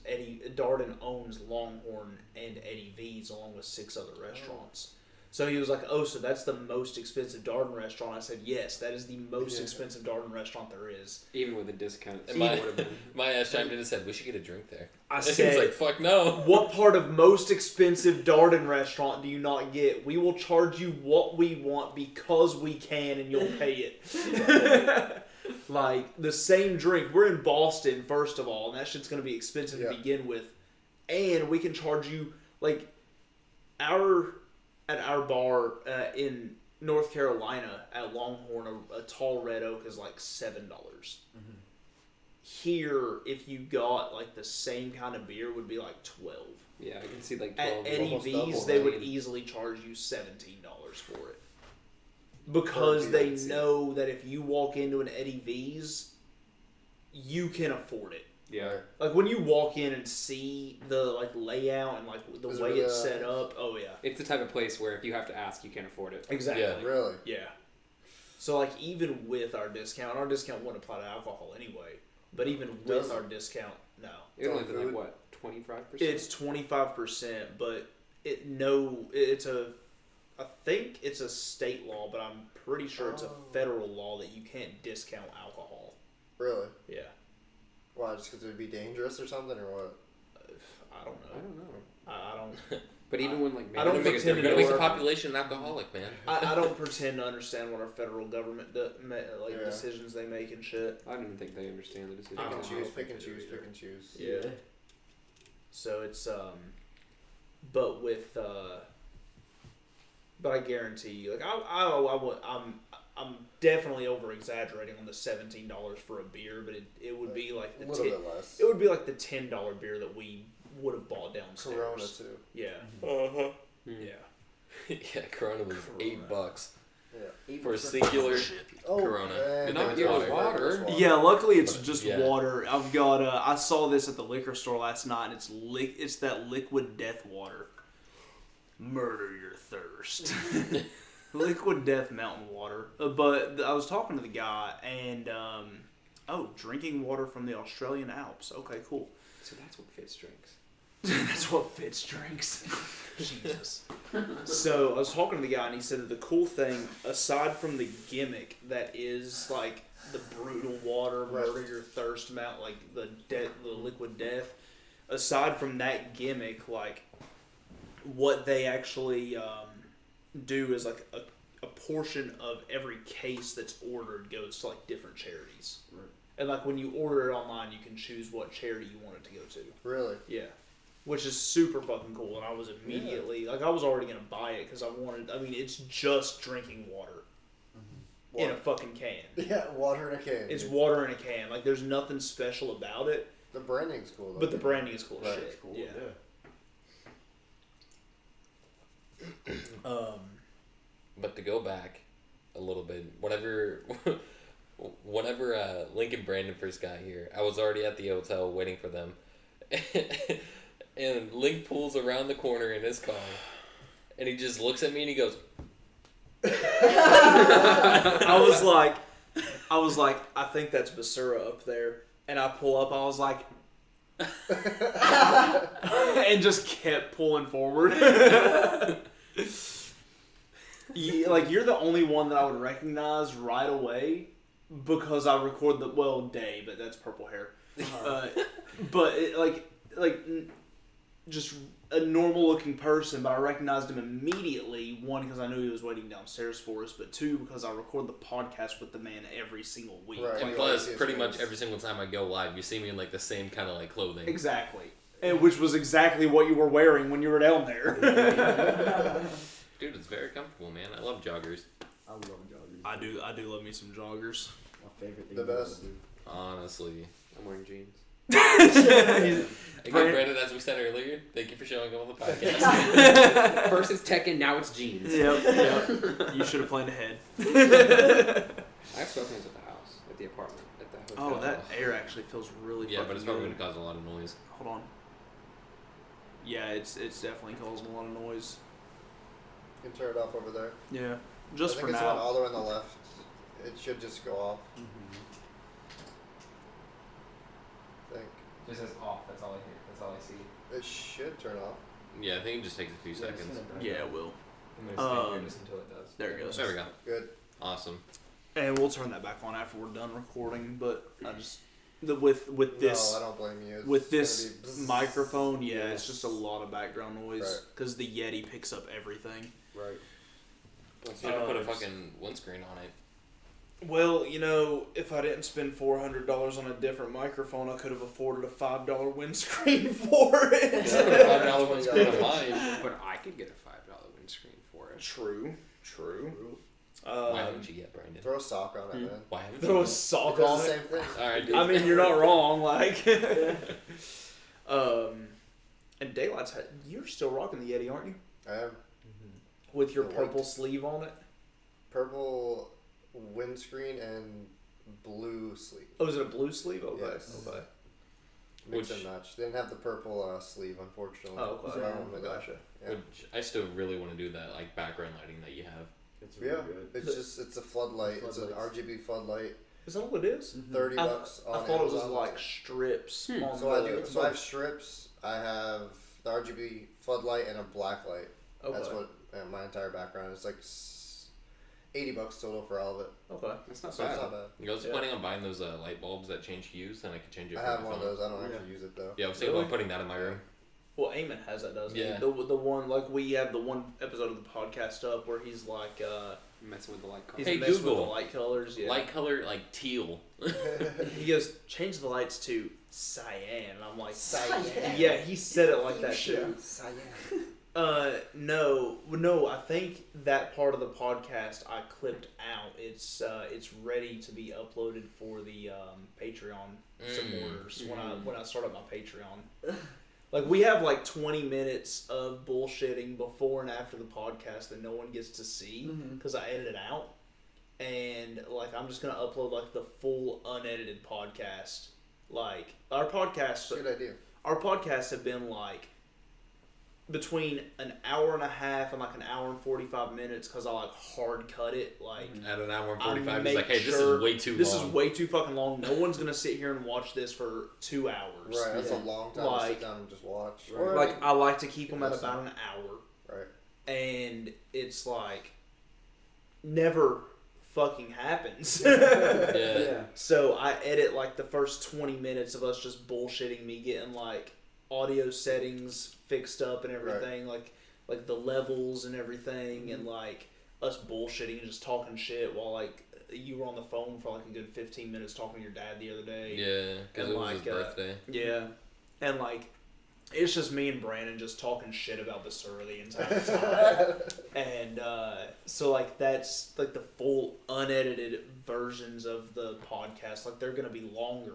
Darden owns Longhorn and Eddie V's along with 6 other restaurants. So he was like, "Oh, so that's the most expensive Darden restaurant?" I said, "Yes, that is the most expensive Darden restaurant there is." Even with a discount, And my- it would have been. My ass chimed in and said, "We should get a drink there." I And said, he's like, "Fuck no." "What part of most expensive Darden restaurant do you not get? We will charge you what we want because we can, and you'll pay it." Like, the same drink. We're in Boston, first of all, and that shit's going to be expensive to Yeah. begin with. And we can charge you, like, at our bar in North Carolina at Longhorn, a tall red oak is like $7. Here, if you got like the same kind of beer, would be like 12. Yeah, I can see like At 12. Eddie almost V's, double, they would right? easily charge you $17 for it. because Or they DNC. know that if you walk into an Eddie V's, you can afford it. Yeah. Right. Like when you walk in and see the like layout and like the Is it way really it's that set nice? up, oh yeah, It's the type of place where if you have to ask, you can't afford it. exactly. Yeah. Really? Yeah. So like even with our discount wouldn't apply to alcohol anyway. But even with Does it? our discount, no, It's only on been like food? what 25%. it's 25%. But I think it's a state law, but I'm pretty sure it's a Oh. federal law that you can't discount alcohol. Really? Yeah. Why? Just because it would be dangerous or something, or what? I don't I know. don't know. I don't. But even when like I don't We're gonna pretend make, to we're gonna make the know- population alcoholic, man. I don't pretend to understand what our federal government Yeah. decisions they make and shit. I don't even think they understand the decision. I Pick don't and know. choose, pick and choose, pick and choose. Yeah. So it's but with but I guarantee you, like I'm definitely over exaggerating on the $17 for a beer, but it would be like A little bit less. it would be like the $10 beer that we would have bought downstairs. Corona too. Yeah. Uh-huh. Yeah. Yeah, Corona was Corona. $8 Yeah. for a singular Oh, Corona. and Not it's your water. Yeah, luckily it's But, just yeah. water. I've got. I saw this at the liquor store last night, and it's that liquid death water. Murder your thirst. Liquid death mountain water. But I was talking to the guy, and drinking water from the Australian Alps. Okay, cool. So that's what Fitz drinks. That's what Fitz drinks. Jesus. So I was talking to the guy, and he said that the cool thing, aside from the gimmick that is like the brutal water, murder your thirst amount, like the liquid death. Aside from that gimmick, like what they actually do is like a portion of every case that's ordered goes to like different charities. Right. And like when you order it online, you can choose what charity you want it to go to. Really? Yeah. Which is super fucking cool. And I was immediately, like, I was already going to buy it because it's just drinking water in a fucking can. Yeah, water in a can. It's dude. water in a can. Like, there's nothing special about it, The branding's cool though. but the branding is cool as Right, shit. it's cool, Yeah. But to go back a little bit, whenever Link and Brandon first got here, I was already at the hotel waiting for them. And Link pulls around the corner in his car, and he just looks at me and he goes, I was like, I think that's Basura up there. And I pull up, I was like, and just kept pulling forward. You're the only one that I would recognize right away because I record Day, but that's purple hair. But just a normal looking person, but I recognized him immediately. One, because I knew he was waiting downstairs for us, but two, because I record the podcast with the man every single week. Right. and Like, plus, yes, pretty yes. much every single time I go live, you see me in like the same kind of like clothing. Exactly. And which was exactly what you were wearing when you were down there. Dude, it's very comfortable, man. I love joggers. I love joggers. I do love me some joggers. My favorite thing. The to best. do. Honestly. I'm wearing jeans. Again, Brandon, as we said earlier, thank you for showing up on the podcast. First it's Tekken, now it's jeans. Yep. You should have planned ahead. I have sweatpants at the house, at the apartment, at the hotel. Oh, that air actually feels really Yeah, fucking but it's probably good. going to cause a lot of noise. Hold on. Yeah, it's definitely causing a lot of noise. You can turn it off over there. Yeah. Just I for think it's the one now. all the way on the left. It should just go off. I think. Just says off, that's all I hear. That's all I see. It should turn off. Yeah, I think it just takes a few seconds. Yeah, it will. I'm gonna stand here just until it does. There it goes. There we go. Good. Awesome. And we'll turn that back on after we're done recording. But I just with this No, I don't blame you. It's with gonna this be bzzz. microphone, yeah, it's just a lot of background noise Right. because the Yeti picks up everything. Right. So you can put a fucking windscreen on it. Well, if I didn't spend $400 on a different microphone, I could have afforded a $5 windscreen for it. Yeah, put a $5 windscreen on mine. But I could get a $5 windscreen for it. True. Why haven't you yet, Brandon? Throw a sock on it, man. Why haven't Throw you a yet? sock It on does the it. same thing. Alright, dude. I mean, you're not wrong. And Daylight's you're still rocking the Yeti, aren't you? I am. With your The purple white. sleeve on it. purple windscreen and blue sleeve. Oh, is it a blue sleeve? Okay. Yes. Okay. Mix Which- and match. They didn't have the purple sleeve, unfortunately. Oh, okay. So I went with that. Gotcha. Yeah. Which I still really want to do that, like background lighting that you have. It's really good. It's a floodlight. It's an Floodlights. RGB floodlight. Is that what it is? $30 I, bucks I on thought it was Amazon. like strips on So the. so I have strips. I have the RGB floodlight and a black light. Okay. That's what my entire background is like. $80 total for all of it. Okay. That's not So bad. it's not bad. You guys Yeah. planning on buying those light bulbs that change hues? Then I can change it. I from have my one of phone. those. I don't actually use it though. Yeah, I was thinking Really? about putting that in my room. Well, Eamon has that, doesn't Yeah. he? The one, like, we have the one episode of the podcast up where he's like, Messing with the light color. he's Hey, messing with Google. the light colors. Yeah. Light color, like teal. He goes, change the lights to cyan. And I'm like, Cyan. Yeah, he said it like that Fuchsia. too. Cyan. No, I think that part of the podcast I clipped out. It's ready to be uploaded for the Patreon supporters when I start up my Patreon. Like, we have like 20 minutes of bullshitting before and after the podcast that no one gets to see because I edit it out, and like I'm just gonna upload like the full unedited podcast. Like our podcasts, Good idea. our podcasts have been like between an hour and a half and like an hour and 45 minutes because I like hard cut it. Like At an hour and I 45, make he's like, hey, this sure is way too this long. is way too fucking long. No one's gonna sit here and watch this for 2 hours. Right, that's Yeah. a long time to Like- sit down and just watch. Right. Or, Like I like to keep them at Listen. about an hour, right. and it's like never fucking happens. Yeah. So I edit like the first 20 minutes of us just bullshitting me getting like audio settings fixed up and everything, like the levels and everything, and like us bullshitting and just talking shit while like you were on the phone for like a good 15 minutes talking to your dad the other day. Yeah, because And it was like, his birthday. Yeah. And like it's just me and Brandon just talking shit about the Sur the entire time. And so like that's like the full unedited versions of the podcast. Like they're gonna be longer,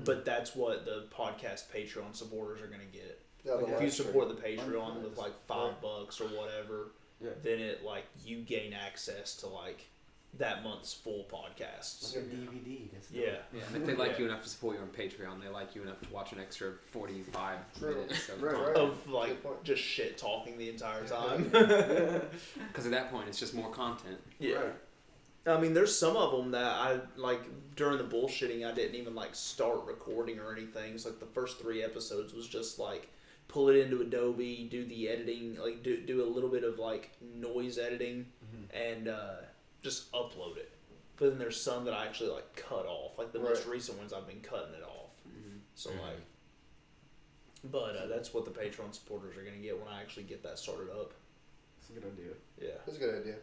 but that's what the podcast Patreon supporters are gonna get. Yeah, Like the if you live stream. support the Patreon with like $5 or whatever, Yeah. then it like you gain access to like that month's full podcasts. Like a DVD. That's Yeah. Yeah, and if they like Yeah. you enough to support you on Patreon, they like you enough to watch an extra 45 True. minutes of Right, content. right. Of like Good point. just shit talking the entire time. Because at that point, it's just more content. Yeah. Right. I mean, there's some of them that I like during the bullshitting. I didn't even like start recording or anything. It's like the first 3 episodes was just like pull it into Adobe, do the editing, like do a little bit of like noise editing, and just upload it. But then there's some that I actually like cut off. Like the most recent ones, I've been cutting it off. So like, but that's what the Patreon supporters are gonna get when I actually get that started up. That's a good idea. Yeah. That's a good idea.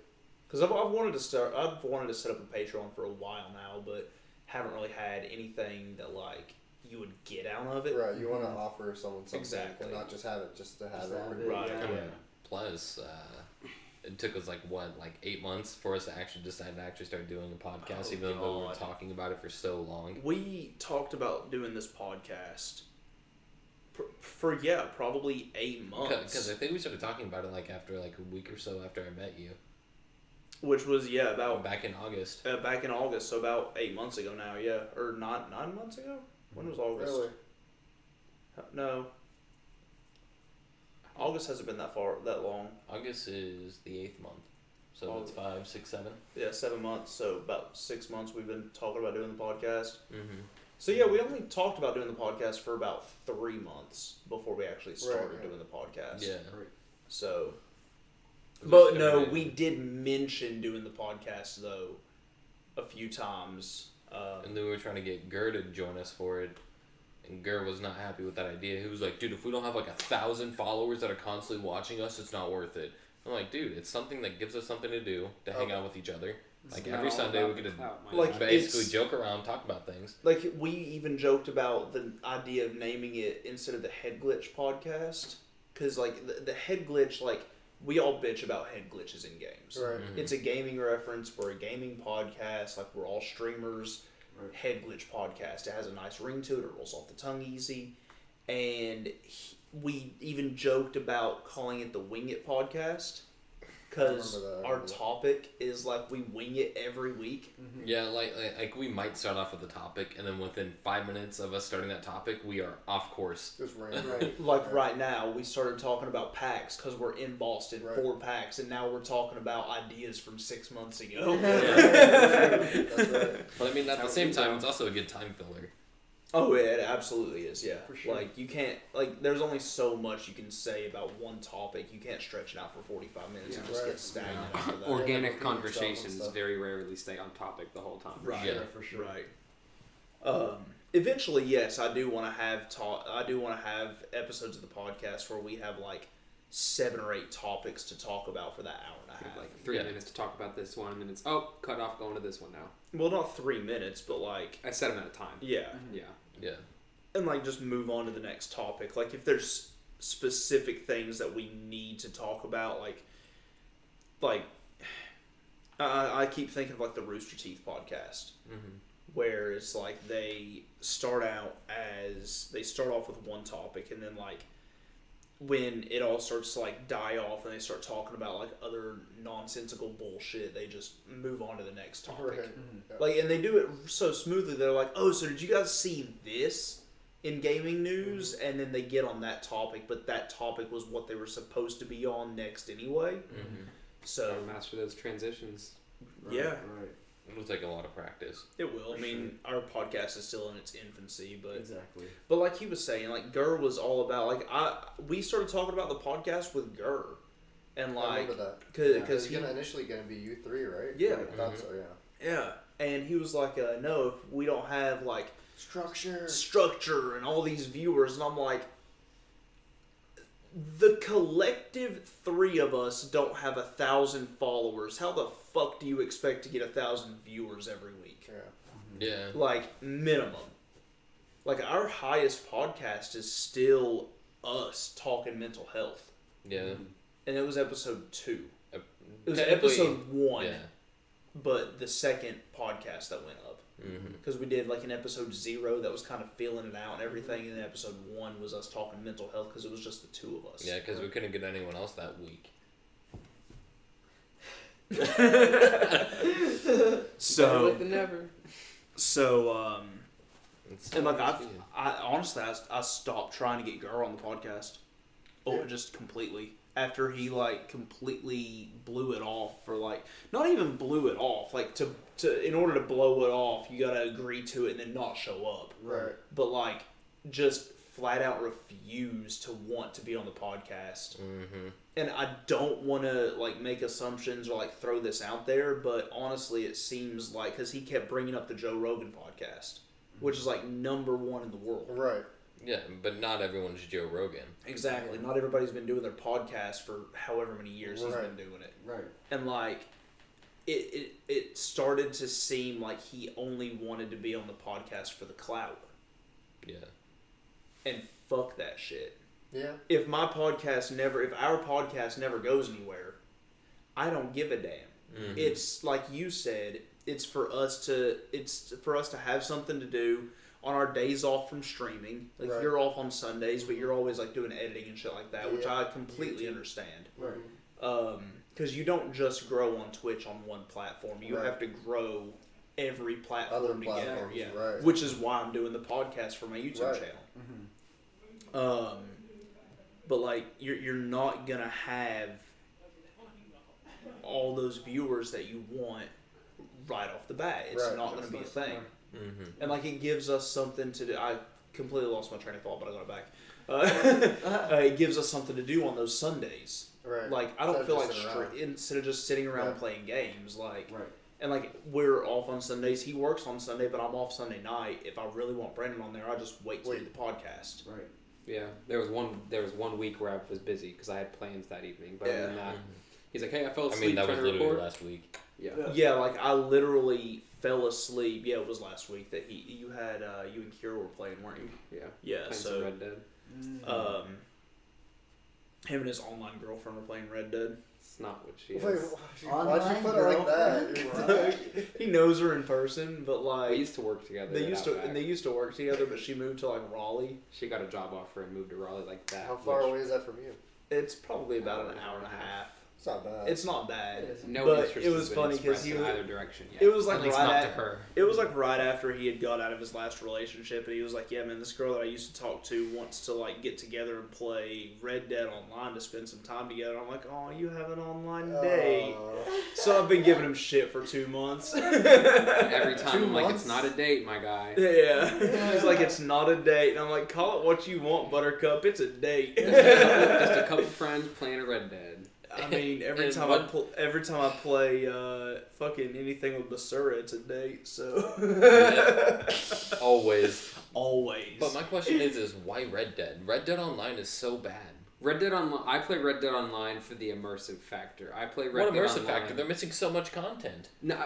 Because I've wanted to start. I've wanted to set up a Patreon for a while now, but haven't really had anything that like you would get out of it. Right, you want to offer someone something Exactly. and not just have it just to have Just it. have it, Right. yeah. Yeah. Plus, it took us like 8 months for us to actually decide to actually start doing a podcast, Oh, even though we were God. talking about it for so long. We talked about doing this podcast for probably 8 months, Because I think we started talking about it like after like a week or so after I met you. which was about Back in August. back in August, so about 8 months ago now. Yeah, or not 9 months ago. When was August? Really? No. August hasn't been that long. August is the 8th month. So it's 5, 6, 7. Yeah, 7 months. So about 6 months we've been talking about doing the podcast. Mm-hmm. So yeah, we only talked about doing the podcast for about 3 months before we actually started Right. doing the podcast. Yeah. So, We but started no, it- we did mention doing the podcast though a few times. And then we were trying to get Gur to join us for it. And Gur was not happy with that idea. He was like, dude, if we don't have like 1,000 followers that are constantly watching us, it's not worth it. I'm like, dude, it's something that gives us something to do, to hang out with each other. Like It's every not all Sunday we about could the clout, my Like, man. basically it's- joke around, talk about things. Like we even joked about the idea of naming it instead of the Headglitch podcast, because like the Headglitch, like we all bitch about head glitches in games. Right. Mhm. It's a gaming reference. We're a gaming podcast. Like we're all streamers. Right. Headglitch podcast. It has a nice ring to it. It rolls off the tongue easy. And we even joked about calling it the Wing It podcast because I remember that. our topic is like we wing it every week. Yeah, like we might start off with a topic, and then within 5 minutes of us starting that topic, we are off course. Just random. Like right now, we started talking about PAX because we're in Boston Right. for PAX, and now we're talking about ideas from 6 months ago. That's right. But I mean, at the That's same how we time, go. it's also a good time filler. Oh, yeah, it absolutely is. Yeah, For sure. Like you can't there's only so much you can say about one topic. You can't stretch it out for 45 minutes and Yeah. just Right. get stagnant after that. Organic repeat yourself and conversations stuff. very rarely stay on topic the whole time. Right. Yeah. For sure. Right. Eventually, yes, I do want to have episodes of the podcast where we have like 7 or 8 topics to talk about for that hour and a We have half. like 3 Yeah. minutes to talk about this one, and then it's cut off, going to this one now. Well, not 3 minutes, but like I set them at a time. yeah, Yeah. Yeah. and like just move on to the next topic. Like if there's specific things that we need to talk about, like I keep thinking of like the Rooster Teeth podcast. Mm-hmm. Where it's like they start off with one topic, and then like when it all starts to like die off and they start talking about like other nonsensical bullshit, they just move on to the next topic. Right. Yeah. Like, and they do it so smoothly. They're like, "Oh, so did you guys see this in gaming news?" And then they get on that topic, but that topic was what they were supposed to be on next anyway. Mm-hmm. So Gotta master those transitions. yeah, Right. It'll take a lot of practice. it will. I mean, our podcast is still in its infancy, but Exactly. But like he was saying, like Gurr was all about we started talking about the podcast with Gurr, and I like remember that. because It's initially gonna be you three, right? Yeah. I thought so. Yeah. yeah, and he was like, no, if we don't have like structure and all these viewers, and I'm like, the collective 3 of us don't have 1,000 followers. How the fuck do you expect to get 1,000 viewers every week? Yeah. Yeah. Like minimum. Like our highest podcast is still us talking mental health, Yeah. and it was episode 2. It was Technically, episode 1, Yeah. but the second podcast that went up Mm-hmm. because we did like an episode 0 that was kind of feeling it out and everything, and then episode 1 was us talking mental health because it was just the 2 of us. Yeah, because we couldn't get anyone else that week. Better So late than never. It's and like yeah. I honestly I stopped trying to get Gurr on the podcast. Oh, Yeah. just completely. After he like completely blew it off for like not even blew it off, like to in order to blow it off you gotta agree to it and then not show up. Right. But like just flat out refuse to want to be on the podcast. Mm-hmm. And I don't want to like make assumptions or like throw this out there, but honestly it seems like because he kept bringing up the Joe Rogan podcast, which is like #1 in the world. Right. Yeah, but not everyone's Joe Rogan. Exactly. Not everybody's been doing their podcast for however many years he's Right. been doing it. Right. And like it started to seem like he only wanted to be on the podcast for the clout. Yeah. And fuck that shit. Yeah. If our podcast never goes anywhere, I don't give a damn. Mm-hmm. It's like you said, it's for us to have something to do on our days off from streaming. Like Right. you're off on Sundays, but you're always like doing editing and shit like that, which Yeah. I completely understand. Right. Because you don't just grow on Twitch on one platform. You Right. have to grow every Other platform together. platforms. Yeah. Right. Which is why I'm doing the podcast for my YouTube Right. channel. Mm-hmm. But like you're not gonna have all those viewers that you want right off the bat. It's Right. not gonna be a thing. Mm-hmm. And like it gives us something to do. I completely lost my train of thought, but I got it back. It gives us something to do on those Sundays. Right. Like I don't Instead feel of like just sitting around. instead of just sitting around Right. playing games, like Right. and like we're off on Sundays. He works on Sunday, but I'm off Sunday night. If I really want Brandon on there, I just wait to do the podcast. Right. Yeah, there was one week where I was busy because I had plans that evening. But other than that, Mm-hmm. he's like, "Hey, I fell I asleep mean, that was trying to literally record." last week. Yeah. Yeah, like I literally fell asleep. Yeah, it was last week that you had you and Kira were playing, weren't you? Yeah. Yeah, Playing some so Red Dead. him and his online girlfriend were playing Red Dead. It's not what she Wait, is. why'd you put it like that? Right. He knows her in person, but like We used to work together. they at used to Outback. they used to work together, but she moved to like Raleigh. She got a job offer and moved to Raleigh like that. How far which- away is that from you? It's probably about an hour and a half. It's not bad. It's not bad. It is. No But interest it has was been funny 'cause expressed he in was- either direction yet. it was like at least right not at- to her. It was like right after he had got out of his last relationship, and he was like, "Yeah, man, this girl that I used to talk to wants to like get together and play Red Dead online to spend some time together." I'm like, "Oh, you have an online date." So I've been giving him shit for 2 months. Every time 2 I'm like, months? it's not a date, my guy. Yeah, he's like, "It's not a date," and I'm like, "Call it what you want, Buttercup. It's a date." Just a couple friends playing a Red Dead. I mean, every And time what- every time I play fucking anything with Basura, it's a date. So Always. always. But my question is why Red Dead? Red Dead Online is so bad. Red Dead Online. I play Red Dead Online for the immersive factor. I play Red What Dead immersive Online. factor? They're missing so much content. No,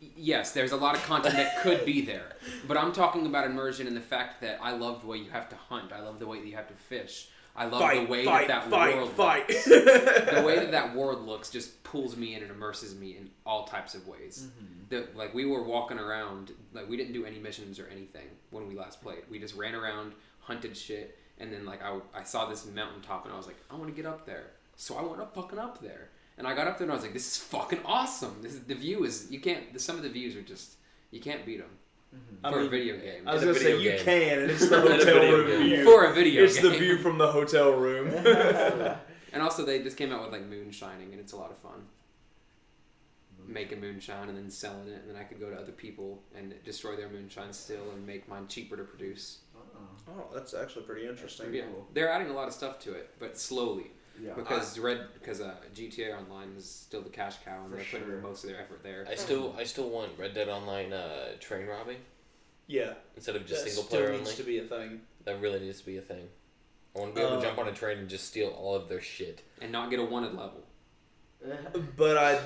yes, there's a lot of content that could be there, but I'm talking about immersion and the fact that I love the way you have to hunt. I love the way that you have to fish. I love the way that world looks. The way that world looks just pulls me in and immerses me in all types of ways. Like we were walking around, like we didn't do any missions or anything when we last played. We just ran around, hunted shit, and then like I saw this mountaintop and I was like, I want to get up there. So I went up fucking up there. And I got up there and I was like, this is fucking awesome. The view is, you can't, some of the views are just, you can't beat them. I For mean, a video game. I was In a gonna say video you game. can, and it's the In a hotel video room game. view. For a video It's game. the view from the hotel room. And also they just came out with like moonshining and it's a lot of fun. Making moonshine and then selling it, and then I could go to other people and destroy their moonshine still and make mine cheaper to produce. Oh, that's actually pretty interesting. Yeah, they're adding a lot of stuff to it, but slowly. Yeah. Because GTA Online is still the cash cow, and For they're putting sure. most of their effort there. I still want Red Dead Online train robbing Yeah, instead of just that single still player needs only. to be a thing. That really needs to be a thing. I want to be able to jump on a train and just steal all of their shit. And not get a wanted level. But I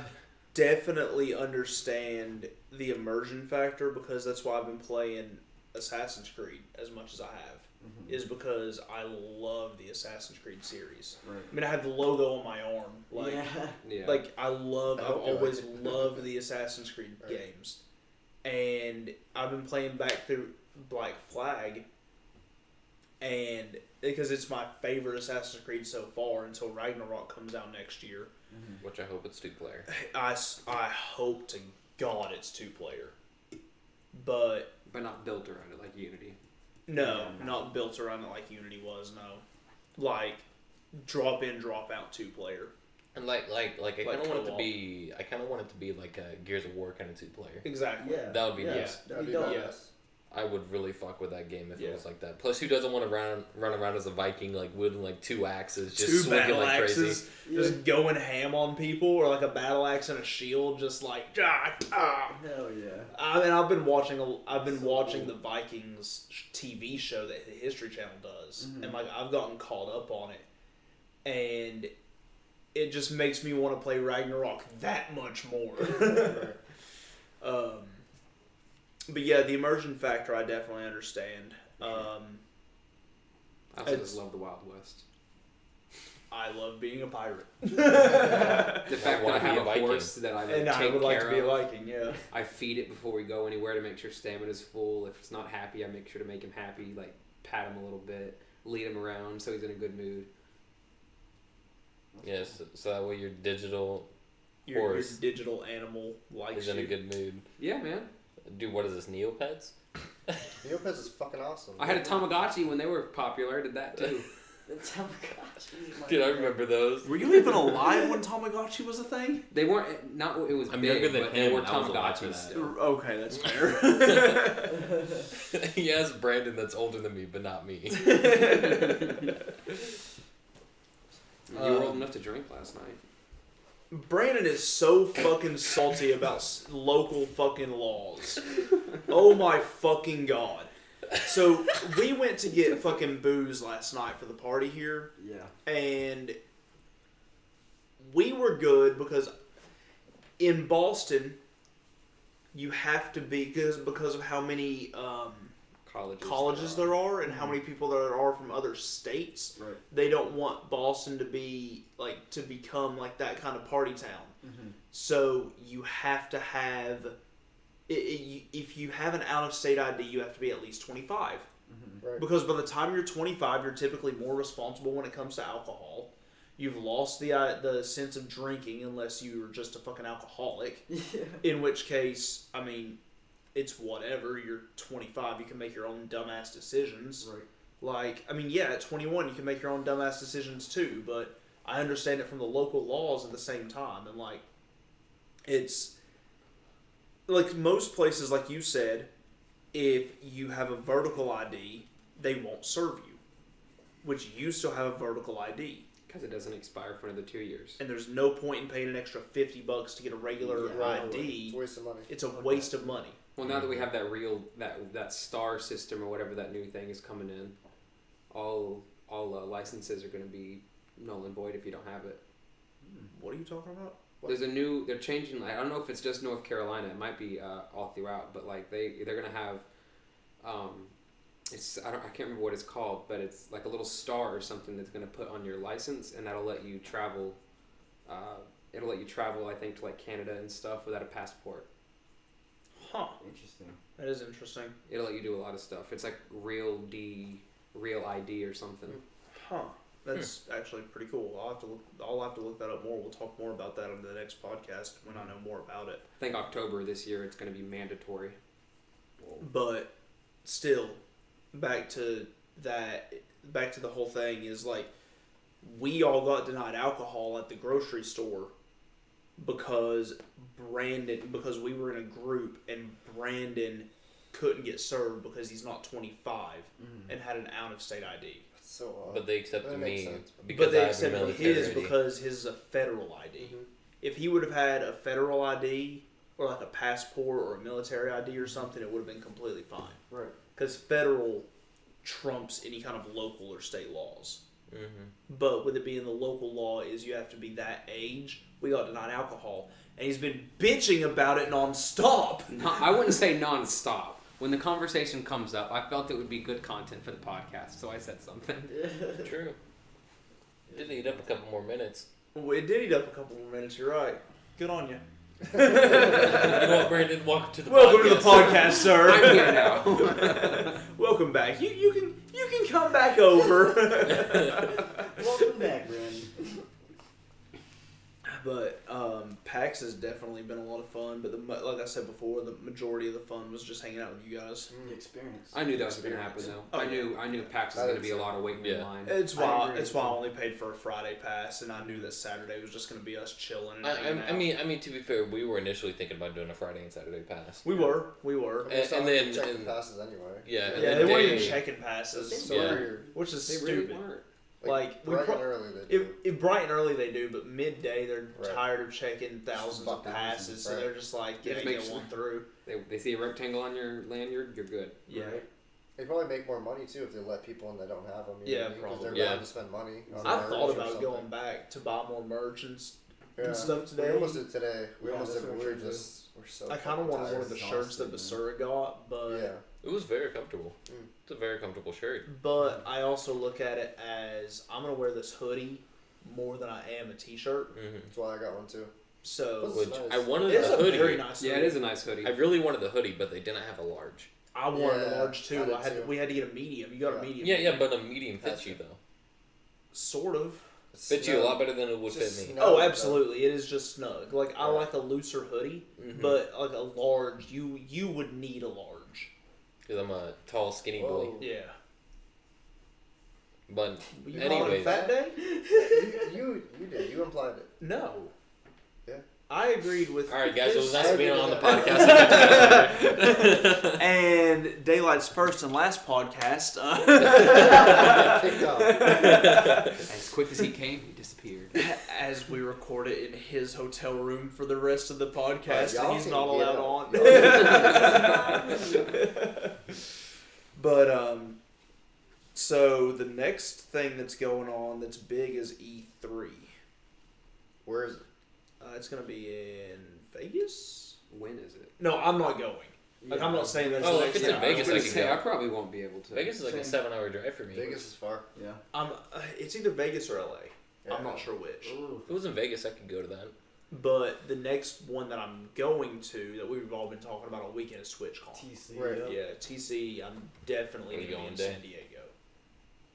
definitely understand the immersion factor, because that's why I've been playing Assassin's Creed as much as I have. Is because I love the Assassin's Creed series. Right. I mean, I have the logo on my arm. Like, Yeah. like I've hope you always like it. loved the Assassin's Creed Right. games, and I've been playing back through Black Flag, and because it's my favorite Assassin's Creed so far until Ragnarok comes out next year. Which I hope it's 2-player. I hope to God it's 2-player, but But not built around it like Unity. no, Yeah, no. not built around it like Unity was. No, like drop in, drop out 2-player. And I kind Like of want it to co-op. be. I kind of want it to be like a Gears of War kind of 2-player. Exactly. Yeah. That would be yeah. nice. That'd be dope. badass. I would really fuck with that game if Yeah. it was like that. Plus, who doesn't want to run around as a Viking like wielding like 2 axes, just 2 swinging battle like axes, crazy? just going ham on people, or like a battle axe and a shield, just like ah. Hell yeah. I mean, I've been watching So watching cool. the Vikings TV show that the History Channel does, Mhm. and like I've gotten caught up on it, and it just makes me want to play Ragnarok that much more. But yeah, the immersion factor I definitely understand. I also It's- just love the Wild West. I love being a pirate, The fact that wanna I be have a a Viking. horse that I and I take would like care to be a of. Viking. Yeah. I feed it before we go anywhere to make sure stamina's full. If it's not happy, I make sure to make him happy. Like pat him a little bit, lead him around so he's in a good mood. Yes, so that way your digital Your Horse. digital animal likes is in you. a good mood. Yeah, man. Dude, what is this, Neopets? Neopets is fucking awesome. I had a Tamagotchi when they were popular. I did that too. The Tamagotchi. Dude, I remember those. Were you even alive when Tamagotchi was a thing? They weren't not. It was I'm big, younger than but him, they were and I was alive for Tamagotchis that. still. Okay, that's fair. He has Brandon that's older than me, but not me. You were old enough to drink last night. Brandon is so fucking salty about local fucking laws. Oh my fucking god. So we went to get fucking booze last night for the party here, Yeah. and we were good because in Boston you have to be because of how many colleges there are and how many people there are from other states. Right. They don't want Boston to be like to become like that kind of party town. So you have to have if you have an out of state ID, you have to be at least 25. Right. Because by the time you're 25, you're typically more responsible when it comes to alcohol. You've lost the sense of drinking unless you're just a fucking alcoholic. In which case, I mean, it's whatever. You're 25. You can make your own dumbass decisions. Right. Like, I mean, yeah, at 21 you can make your own dumbass decisions too. But I understand it from the local laws at the same time. And like, it's like most places, like you said, if you have a vertical ID, they won't serve you, which you still have a vertical ID. Because it doesn't expire for another 2 years. And there's no point in paying an extra $50 to get a regular ID. It's a waste of money. It's a waste of money. Well, now that we have that star system or whatever that new thing is coming in, all licenses are going to be null and void if you don't have it. What are you talking about? They're changing. I don't know if it's just North Carolina. It might be all throughout, but like they're going to have, I can't remember what it's called, but it's like a little star or something that's going to put on your license, and that'll let you travel. It'll let you travel, I think, to like Canada and stuff without a passport. Huh. Interesting. That is interesting. It'll let you do a lot of stuff. It's like real ID or something. Huh. That's actually pretty cool. I'll have to look that up more. We'll talk more about that on the next podcast when I know more about it. I think October this year it's going to be mandatory. But still, back to the whole thing is like, we all got denied alcohol at the grocery store because we were in a group and Brandon couldn't get served because he's not 25 and had an out-of-state ID. So odd. But they accepted me because But they I have a accepted military his ID. because his is a federal ID. If he would have had a federal ID or like a passport or a military ID or something, it would have been completely fine. Right. Because federal trumps any kind of local or state laws. Mm-hmm. But with it being the local law is you have to be that age. We got denied alcohol. And he's been bitching about it nonstop. No, I wouldn't say nonstop. When the conversation comes up, I felt it would be good content for the podcast, so I said something. True. It did eat up a couple more minutes. Well, it did eat up a couple more minutes, you're right. Good on you. You know what, Brandon? Welcome to the Welcome podcast. to the podcast, sir. I'm here now. Welcome back. You can come back over. Welcome back, Brandon. But PAX has definitely been a lot of fun. But like I said before, the majority of the fun was just hanging out with you guys. The experience. I knew that was going to happen, though. Oh, I knew PAX was going to be a lot of waiting in Yeah. line. It's I why agree. I only paid for a Friday pass, and I knew that Saturday was just going to be us chilling and hanging out. I mean, to be fair, we were initially thinking about doing a Friday and Saturday pass. we were. And then- check and- the passes anyway. Yeah, and Yeah, then they weren't even Dave- checking passes, So Yeah. weird. which is They stupid. really weren't. Like, we bright pro- and early they do. If bright and early they do, but midday they're Right. tired of checking thousands of Fuck passes, thousands, so right. they're just like, Just yeah, make get sure- one through. They see a rectangle on your lanyard, you're good. Yeah. Right. They probably make more money too if they let people in that don't have them. You Yeah, know what I mean? 'Cause probably. They're Yeah. bound to spend money. On I merch thought or about something. going back to buy more merch and Yeah. stuff today. We almost did today. We Yeah, almost that's did. what We we're were trying to just. We're so. I kind of wanted one of the Exhausted, shirts that man. Basura got, but Yeah. It was very comfortable. Mm. It's a very comfortable shirt. but I also look at it as I'm gonna wear this hoodie more than I am a t-shirt. Mm-hmm. That's why I got one too. So That's Which nice. I wanted it's the a hoodie. very nice. Yeah, hoodie. it is a nice hoodie. I really wanted the hoodie, but they didn't have a large. I wanted Yeah, a large too. I did too. We had to get a medium. You got a Yeah. medium. Yeah, but a medium fits you though. Sort of. Fits you a lot better than it would fit Just me. snug, Oh, though. absolutely. It is just snug. Like I Yeah. like a looser hoodie, Mhm. but like a large, you would need a large. Because I'm a tall, skinny boy. Whoa. Yeah. But You calling it anyways, Fat Day? You did. You implied it. No. Yeah. I agreed with. all right, guys, it was his- nice being on the Yeah. podcast. And Daylight's first and last podcast. Kicked off. As quick as he came, he disappeared. As we record it in his hotel room for the rest of the podcast, Y'all and he's can not get allowed out. on. But so the next thing that's going on that's big is E3. Where is it? It's gonna be in Vegas. When is it? No, I'm not going. Like I'm not saying that's Oh, the if next it's in thing. Vegas, I I was can gonna say, go. I probably won't be able to. Vegas is like a Same. 7-hour drive for me. Vegas is far. Yeah. It's either Vegas or LA. Yeah. I'm not sure which. Ooh. If it was in Vegas, I could go to that. But the next one that I'm going to, that we've all been talking about all weekend, is TwitchCon. TC. Right. Yeah, TC. I'm definitely Are you going to be going, in Dave? San Diego.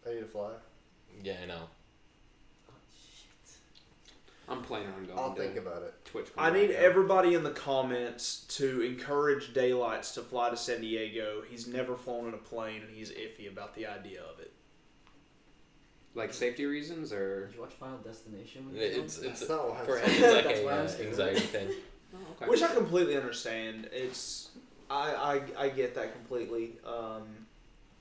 I need to fly. Yeah, I know. I'm planning on going. I'll to think about it. TwitchCon. I need right now. everybody in the comments to encourage Daylights to fly to San Diego. He's never flown in a plane, and he's iffy about the idea of it. Like safety reasons, or Did you watch Final Destination? When It's That's not what I'm for him. saying. It's like That's why I'm a scared. anxiety thing. oh, okay. Which I completely understand. I get that completely.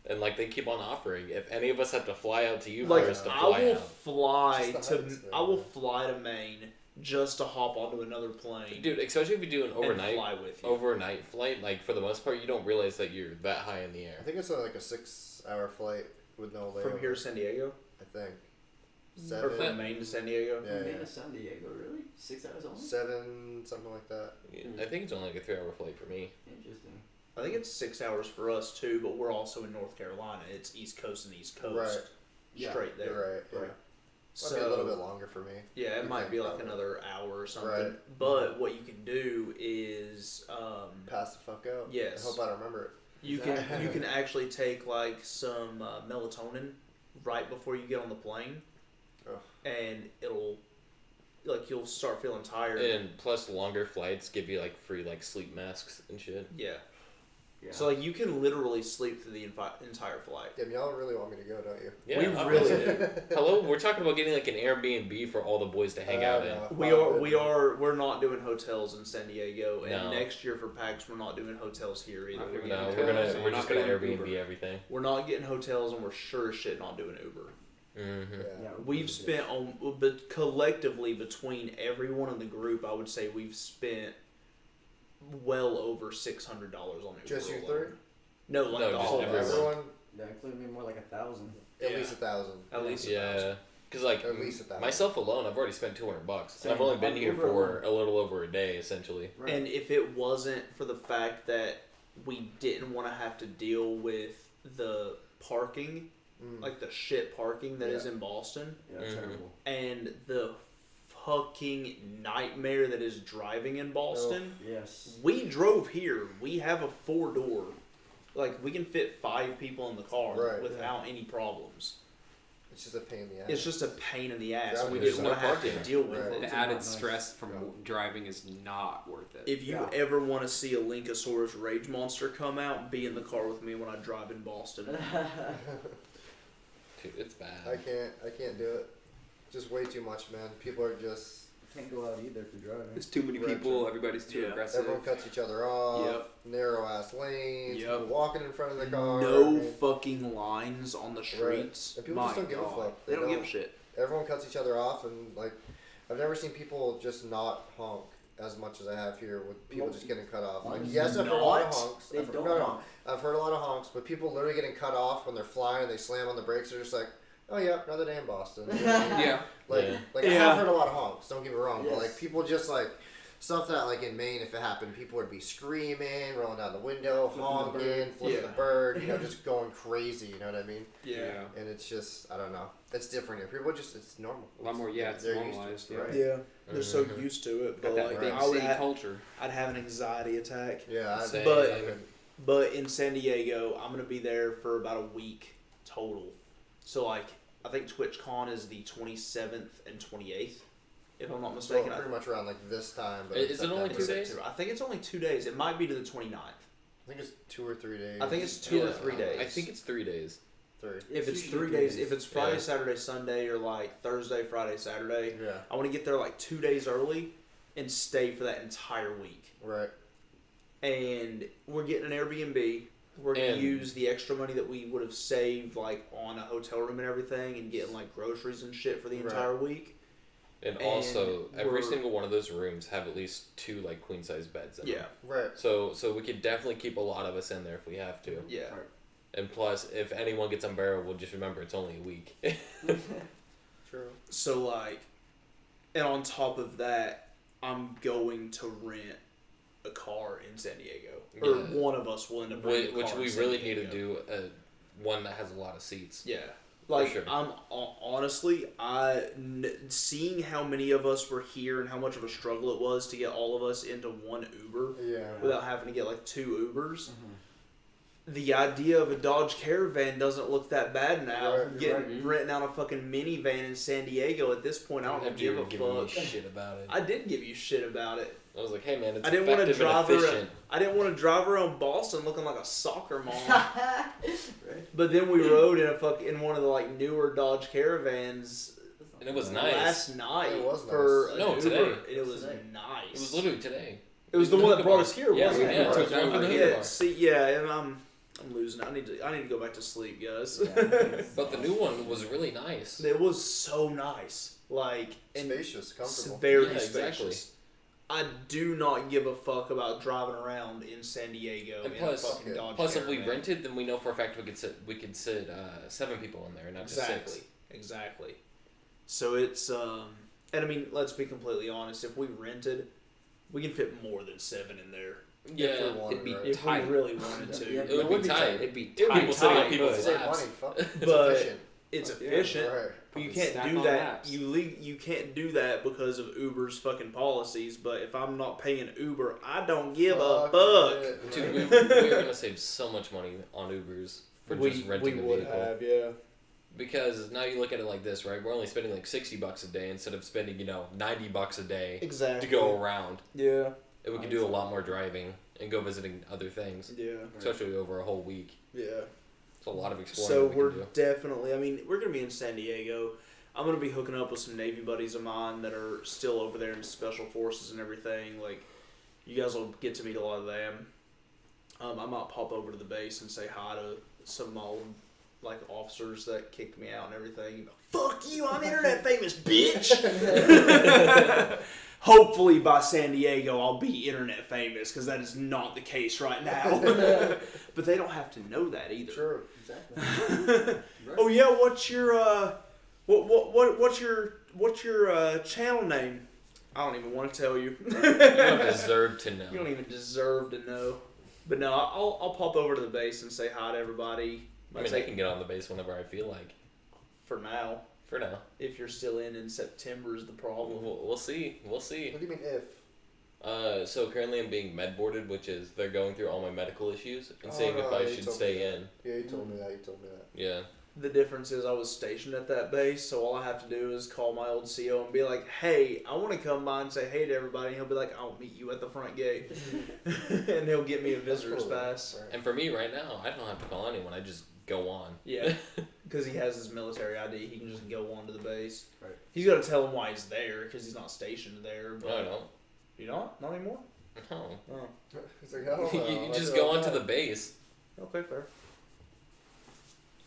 And like they keep on offering. If any of us have to fly out to you Like first to I fly will out, fly Just the to heights, I will though. fly to Maine just to hop onto another plane dude. Especially if you do an and overnight fly with you. overnight flight. Like for the most part, you don't realize that you're that high in the I air. think it's like a 6-hour flight with no layover. From here to San Diego, I think. or 7. from Maine to San Diego. Yeah, Maine yeah. to San Diego, really? 6 hours only? 7, something like that. I think it's only like a 3-hour flight for me. Interesting. I think it's 6 hours for us too, but we're also in North Carolina. It's East Coast and East Coast, Right. Yeah, straight there. You're right. Yeah. Right. Might be a little bit longer for me. Yeah, it You might think be like probably. another hour or something. Right. But what you can do is, Pass the fuck out. Yes. I hope I remember it. you can actually take like some melatonin right before you get on the plane, Ugh. and it'll like you'll start feeling tired. And plus, longer flights give you like free like sleep masks and shit. Yeah. Yeah. So like you can literally sleep through the entire flight. Damn, y'all really want me to go, don't you? Yeah, We obviously. really do. Hello, we're talking about getting like an Airbnb for all the boys to hang out in. No, We're not doing hotels in San Diego, and No. next year for PAX we're not doing hotels here either. Not doing No, hotels. we're just gonna Not doing Airbnb Uber. everything. We're not getting hotels, and we're sure as shit not doing Uber. Mm-hmm. Yeah. We've spent but collectively between everyone in the group, I would say we've spent well over $600 on Uber. Just you alone. three? No, like No, the just whole everyone. Everyone, That included me more like 1,000. at Yeah. least 1,000. At least Yeah, because like At least 1,000. myself alone, I've already spent $200. And I've Same. only been On here Uber for a little over a day, essentially. Right. And if it wasn't for the fact that we didn't want to have to deal with the parking, like the shit parking that is Yeah. in Boston, yeah, Mhm. terrible. and the fucking nightmare that is driving in Boston, Yes. we drove here. We have a 4-door. Like, we can fit 5 people in the car Right, without any problems. It's just a pain in the ass. It's just a pain in the ass. Driving We there's didn't no want to have to parking. deal with Right. it. The It's added not nice. stress from Yeah. driving is not worth it. If you Yeah. ever want to see a Linkosaurus Rage Monster come out, be in the car with me when I drive in Boston. Dude, it's bad. I can't do it. Just way too much, man. People are just Can't go out either if you're driving. There's too many Right, people. true. Everybody's too Yeah. aggressive. everyone cuts each other off. Yep. Narrow ass lanes. Yep. People walking in front of the car. No and fucking lines on the streets. And people My just don't give a God. fuck. They don't give a don't. shit. Everyone cuts each other off, and like, I've never seen people just not honk as much as I have here with people just getting cut off. Like, yes, I've heard a lot of Not? honks. They I've heard, don't no, no, honk. I've heard a lot of honks, but people literally getting cut off when they're flying. They slam on the brakes. They're just like, oh yeah, another day in Boston. You know what I mean? Yeah. Like, Yeah. like I Yeah. have heard a lot of honks. Don't get me wrong, but Yes. like people just like stuff that like in Maine, if it happened, people would be screaming, rolling down the window, Flipping the honking, bird. flipping Yeah. the bird, you know, just going crazy. You know what I mean? Yeah. And it's just, I don't know. It's different here. People just, it's normal. A lot more. Yeah, it's They're used to it, normalized. Yeah. right? Yeah. They're so Mhm. used to it, Got but that like big I would city culture. I'd have an anxiety attack. Yeah, I, Same. But in San Diego, I'm gonna be there for about a week total. So like, I think TwitchCon is the 27th and 28th, if I'm not so mistaken. pretty much around like this time. But Is it's it only September. 2 days? I think it's only 2 days. It might be to the 29th. I think it's 2 or 3 days. I think it's 2 or Yeah, 3 days. I think it's 3 days. 3. If it's usually 3 days, if 3 it's Friday, Yeah. Saturday, Sunday, or like Thursday, Friday, Saturday, Yeah, I want to get there like 2 days early and stay for that entire week. right. And we're getting an Airbnb. We're gonna And- use the extra money that we would have saved like on a hotel room and everything, and getting like groceries and shit for the Right. entire week. And And also, every we're- single one of those rooms have at least 2 like queen size beds in Yeah, them. Right. So we could definitely keep a lot of us in there if we have to. yeah. And plus, if anyone gets unbearable, we'll just remember it's only a week. True. So like, and on top of that, I'm going to rent a car in San Diego, or Yeah. one of us will end up renting a Which car we in San really need Diego. to do one that has a lot of seats. Yeah. Like, sure. I'm honestly, seeing how many of us were here and how much of a struggle it was to get all of us into one Uber Yeah. without having to get like 2 Ubers. the idea of a Dodge Caravan doesn't look that bad now. Right, Renting out a fucking minivan in San Diego at this point, I don't give a fuck. Shit about it. I did give you shit about it. I was like, hey man, it's I didn't want to effective and drive around. efficient. I didn't want to drive around Boston looking like a soccer mom. Right. But then we rode in one of the like newer Dodge Caravans. And it was nice. Last night It was for nice. an No, Uber. today. It was Today. nice. It was literally today. It was the one that brought us here, Yeah, wasn't yeah, it? took one from the Yeah, bar. see, yeah, and I'm losing. I need to go back to sleep, guys. But the new one was really nice. It was so nice, like and Spacious, comfortable. very Yeah, exactly. spacious. I do not give a fuck about driving around in San Diego And in plus- a fucking Dodge Plus, if Caravan. we rented, then we know for a fact we could sit 7 people in there, not just 6. Exactly. So it's and I mean, let's be completely honest. If we rented, we can fit more than 7 in there Yeah, If we wanted, it'd be right? if tight. we really wanted to. Yeah, it would be tight. It'd be It'd be tight. sitting on tight, people's but- Save laps. money. Fuck. It's But- efficient. It's Yeah, efficient. Right. But you Fucking can't stack do on that. laps. You can't do that because of Uber's fucking policies. But if I'm not paying Uber, I don't give a Fuck fuck. it, Dude, right. we are gonna save so much money on Ubers for just renting a vehicle. yeah. Because now you look at it like this, right? We're only spending like $60 a day instead of spending, $90 a day Exactly. to go around. Yeah. And we can do a lot more driving and go visiting other things, Yeah. especially over a whole week. Yeah. It's a lot of exploring So that we we're can do. definitely. I mean, we're gonna be in San Diego. I'm gonna be hooking up with some Navy buddies of mine that are still over there in Special Forces and everything. Like, you guys will get to meet a lot of them. I might pop over to the base and say hi to some of my old like officers that kicked me out and everything. Fuck you! I'm internet famous, bitch. Hopefully by San Diego I'll be internet famous because that is not the case right now. But they don't have to know that either. True. Exactly. Oh yeah, what's your what's your channel name? I don't even want to tell you. You don't deserve to know. You don't even deserve to know. But no, I'll pop over to the base and say hi to everybody. I mean, I can get on the base whenever I feel like. For now. For now. If you're still in September is the problem. We'll see. We'll see. What do you mean if? So currently I'm being med boarded, which is they're going through all my medical issues and Oh, seeing no, if I you should told stay me that. in. Yeah, you told me that. Yeah. The difference is I was stationed at that base, so all I have to do is call my old CO and be like, hey, I want to come by and say hey to everybody. And he'll be like, I'll meet you at the front gate. And he'll get me a visitor's pass. Right. And for me right now, I don't have to call anyone. I just go on. Yeah, because he has his military ID. He can just go on to the base. Right. He's got to tell him why he's there because he's not stationed there. But No, I don't. You not? Not anymore? No. Oh, It's like, I don't know. You I just feel go like onto that. the base. okay, fair.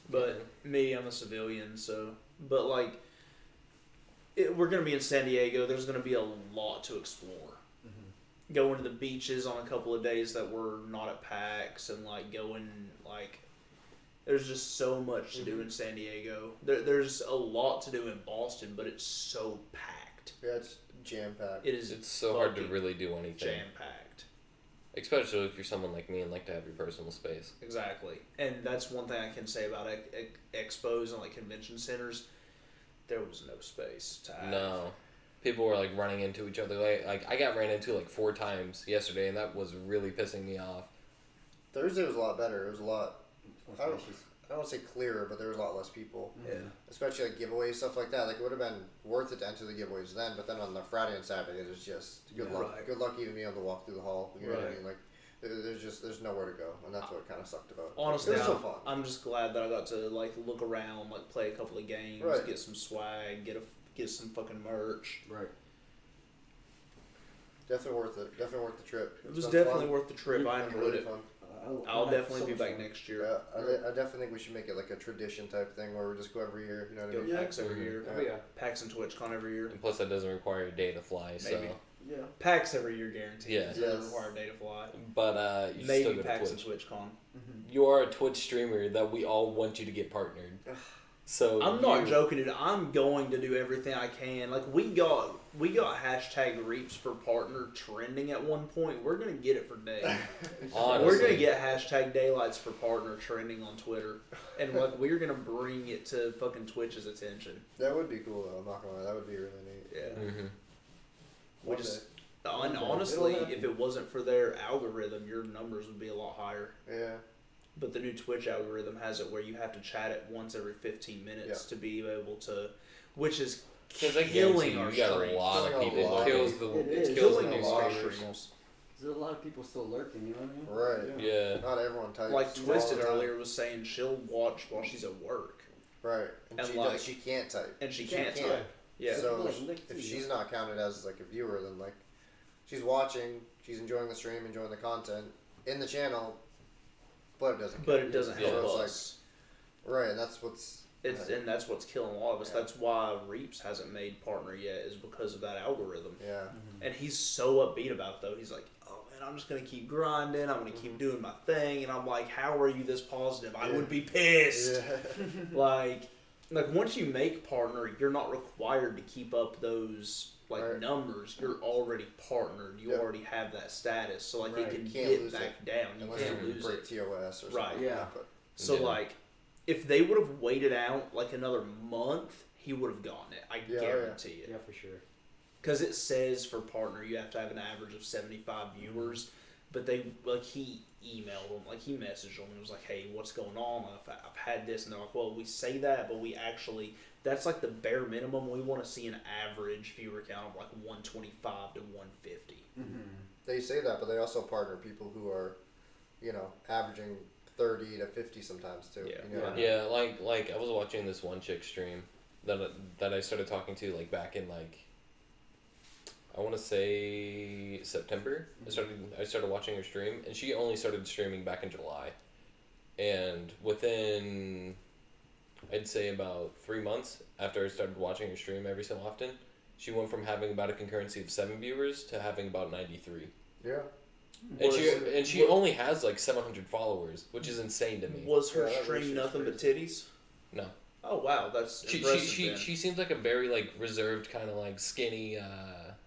But me, I'm a civilian, so. But, like, we're going to be in San Diego. There's going to be a lot to explore. Going to the beaches on a couple of days that we're not at PAX and, like, going, like. There's just so much to do in San Diego. There's a lot to do in Boston, but it's so packed. Yeah, it's jam packed. It is It's so hard to fucking really do anything. jam packed. Especially if you're someone like me and like to have your personal space. Exactly, and that's one thing I can say about expos and like convention centers. There was no space to have. No. People were like running into each other. Like I got ran into like 4 times yesterday, and that was really pissing me off. Thursday was a lot better. It was a lot. I don't Spacious. want to say clearer, but there was a lot less people. Yeah, Especially like giveaways, stuff like that. Like it would have been worth it to enter the giveaways then, but then on the Friday and Saturday, there's just good luck. Right. Good luck even being able to walk through the hall. You know what I Right. mean? Like there's nowhere to go, and that's what kind of sucked about it. honestly, it was so I'm, fun. I'm just glad that I got to like look around, like play a couple of games, Right. get some swag, get some fucking merch. Right. Definitely worth it. Definitely worth the trip. It was been definitely fun. worth the trip. I It was enjoyed really it. fun. I'll have definitely so be much back fun. next year. Yeah, I definitely think we should make it like a tradition type thing where we just go every year. You know what I Go mean? to Yeah. PAX every Mhm. year. Oh yeah. PAX and TwitchCon every year. And plus, that doesn't require a day to fly. So, Maybe. Yeah. PAX every year guaranteed. Yeah. It doesn't Yes. require a day to fly. but you still Maybe go to PAX and Twitch. TwitchCon. You are a Twitch streamer that we all want you to get partnered. So I'm not joking, dude. I'm going to do everything I can. Like we got hashtag Reaps for partner trending at one point. We're gonna get it for day. Honestly, We're gonna get hashtag Daylights for partner trending on Twitter, and like we're gonna bring it to fucking Twitch's attention. That would be cool though. I'm not gonna lie. That would be really neat. Yeah. Mm-hmm. We One just day. and It'll honestly, happen. if it wasn't for their algorithm, your numbers would be a lot higher. Yeah. but the new Twitch algorithm has it where you have to chat it once every 15 minutes to be able to, which is Because I killing guarantee our you got a streams. lot of Killing a people. lot. It kills the It it is. kills the Killing new a lot of streamers. streams. There's a lot of people still lurking, you know what I mean? Right. Yeah. Not everyone types. Like all Twisted the time. earlier was saying she'll watch while she's at work, Right. And, And she like- she can't type. and she Can't can't type. Yeah. So People like lick if too, she's yeah. not counted as like a viewer, then like she's watching, she's enjoying the stream, enjoying the content in the channel, but it doesn't. But count. it doesn't Yeah. help So it's us. Right, and that's what's. It's and that's what's killing a lot of us. Yeah. That's why Reeps hasn't made partner yet, is because of that algorithm. Yeah. And he's so upbeat about it, though. He's like, "Oh man, I'm just gonna keep grinding. I'm gonna keep doing my thing." And I'm like, "How are you this positive? I would be pissed." Yeah. Like once you make partner, you're not required to keep up those Right. numbers. You're already partnered. You Yep. already have that status. So like Right. it can You can't get lose back down. You Unless can't you lose break it. TOS or Right. something. Yeah. But So Yeah. like, if they would have waited out like another month, he would have gotten it. I Yeah, guarantee it. Yeah, for sure. Because it says for partner you have to have an average of 75 viewers, but they like he emailed them, like he messaged them and was like, "Hey, what's going on? I've had this," and they're like, "Well, we say that, but we actually that's like the bare minimum. We want to see an average viewer count of like 125 to 150." they say that, but they also partner people who are, averaging 30 to 50 sometimes too. Yeah. You know? Yeah, like I was watching this one chick stream that I started talking to like back in like I want to say September. I started watching her stream, and she only started streaming back in July, and within I'd say about 3 months after I started watching her stream every so often, she went from having about a concurrency of 7 viewers to having about 93. Yeah. And she only has like 700 followers, which is insane to me. Was her Yeah, that stream ratio's nothing but crazy. titties? No. Oh wow, that's She impressive. then. she seems like a very like reserved kind of like skinny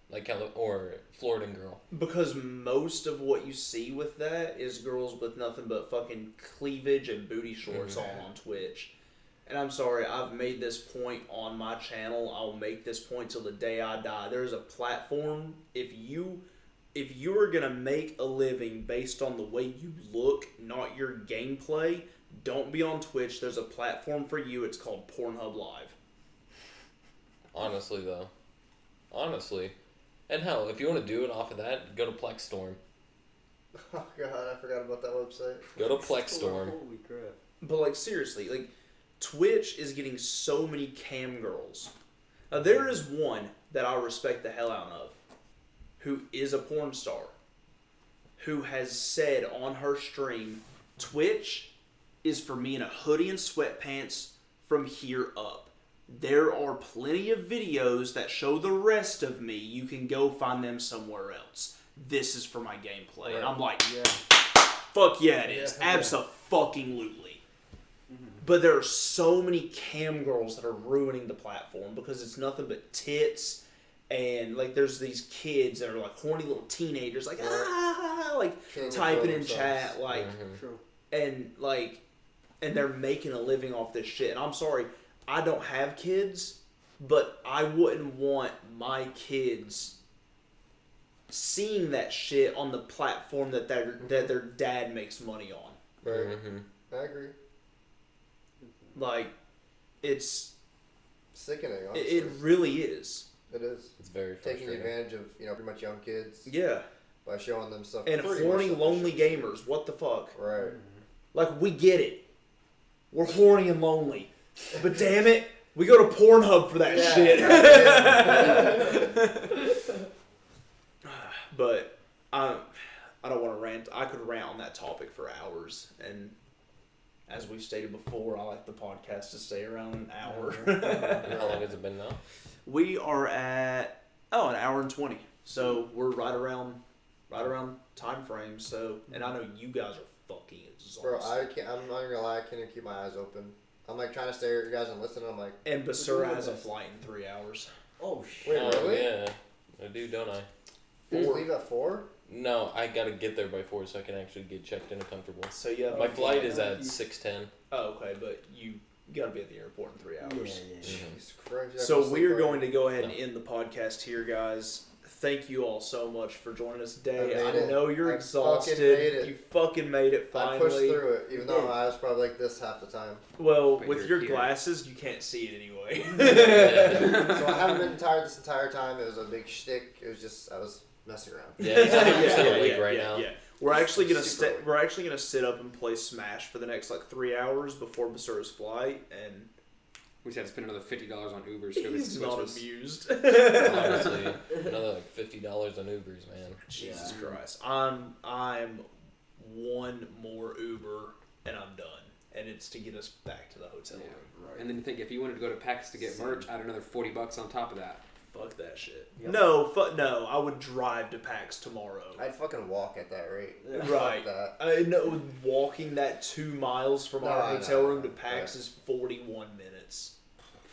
like or Floridan girl. Because most of what you see with that is girls with nothing but fucking cleavage and booty shorts on Twitch. And I'm sorry, I've made this point on my channel. I'll make this point till the day I die. There's a platform. If you are gonna make a living based on the way you look, not your gameplay, don't be on Twitch. There's a platform for you. It's called Pornhub Live. Honestly though. Honestly. And hell, if you want to do it off of that, go to Plex Storm. Oh god, I forgot about that website. Go to Plex Storm. Holy crap. But like seriously, like Twitch is getting so many cam girls. Now there is one that I respect the hell out of, who is a porn star, who has said on her stream, Twitch is for me in a hoodie and sweatpants from here up. There are plenty of videos that show the rest of me. You can go find them somewhere else. This is for my gameplay. And I'm like, Yeah. fuck yeah, it is. Yeah. Abso-fucking-lutely. But there are so many cam girls that are ruining the platform because it's nothing but tits, and like there's these kids that are like horny little teenagers, like like Trying to typing kill in chat, themselves. like True. and they're making a living off this shit. And I'm sorry, I don't have kids, but I wouldn't want my kids seeing that shit on the platform that their dad makes money on. Right. Mm-hmm. I agree. Like, it's Sickening, honestly. it really is. It is. It's very Taking frustrating. advantage of, pretty much young kids Yeah. by showing them stuff. And pretty horny, much lonely sufficient. gamers. What the fuck? Right. Like, we get it. We're horny and lonely. But damn it, we go to Pornhub for that shit. But I don't want to rant. I could rant on that topic for hours. And as we've stated before, I like the podcast to stay around an hour. How long has it been now? We are at an hour and 20. So we're right around time frame. So, and I know you guys are fucking exhausted. Bro, I'm not gonna lie, I can't even keep my eyes open. I'm like trying to stare at you guys and listen, I'm like, And Basura has a flight in 3 hours. Oh wait, shit. Oh really? yeah, I do, don't I? You leave at 4? No, I gotta get there by 4 so I can actually get checked in and comfortable. So you have My a flight is at 6:10. Oh, okay, but you gotta be at the airport in 3 hours. Yeah. Jesus Christ. So we're going to go ahead and end the podcast here, guys. thank you all so much for joining us today. I I made it. know you're I exhausted. fucking made it. You fucking made it I finally. pushed through it, even though I was probably like this half the time. Well, But with you're your here. glasses, you can't see it anyway. So I haven't been tired this entire time. It was a big shtick. It was just I was messing around. Yeah, he's still awake right now. Yeah. We're actually gonna Super awake. we're actually gonna sit up and play Smash for the next like 3 hours before Basura's flight, and We just had to spend another $50 on Ubers. to go get he's the not Switches. amused. Honestly, another like $50 on Ubers, man. Jesus Christ, I'm one more Uber and I'm done, and it's to get us back to the hotel Yeah. room. And then you think if you wanted to go to PAX to get merch, add another $40 on top of that. Fuck that shit. Yep. No, I would drive to PAX tomorrow. I'd fucking walk at that rate. Yeah. Right. Fuck that. I know walking that 2 miles from our No, hotel no, room to no. PAX is 41 minutes.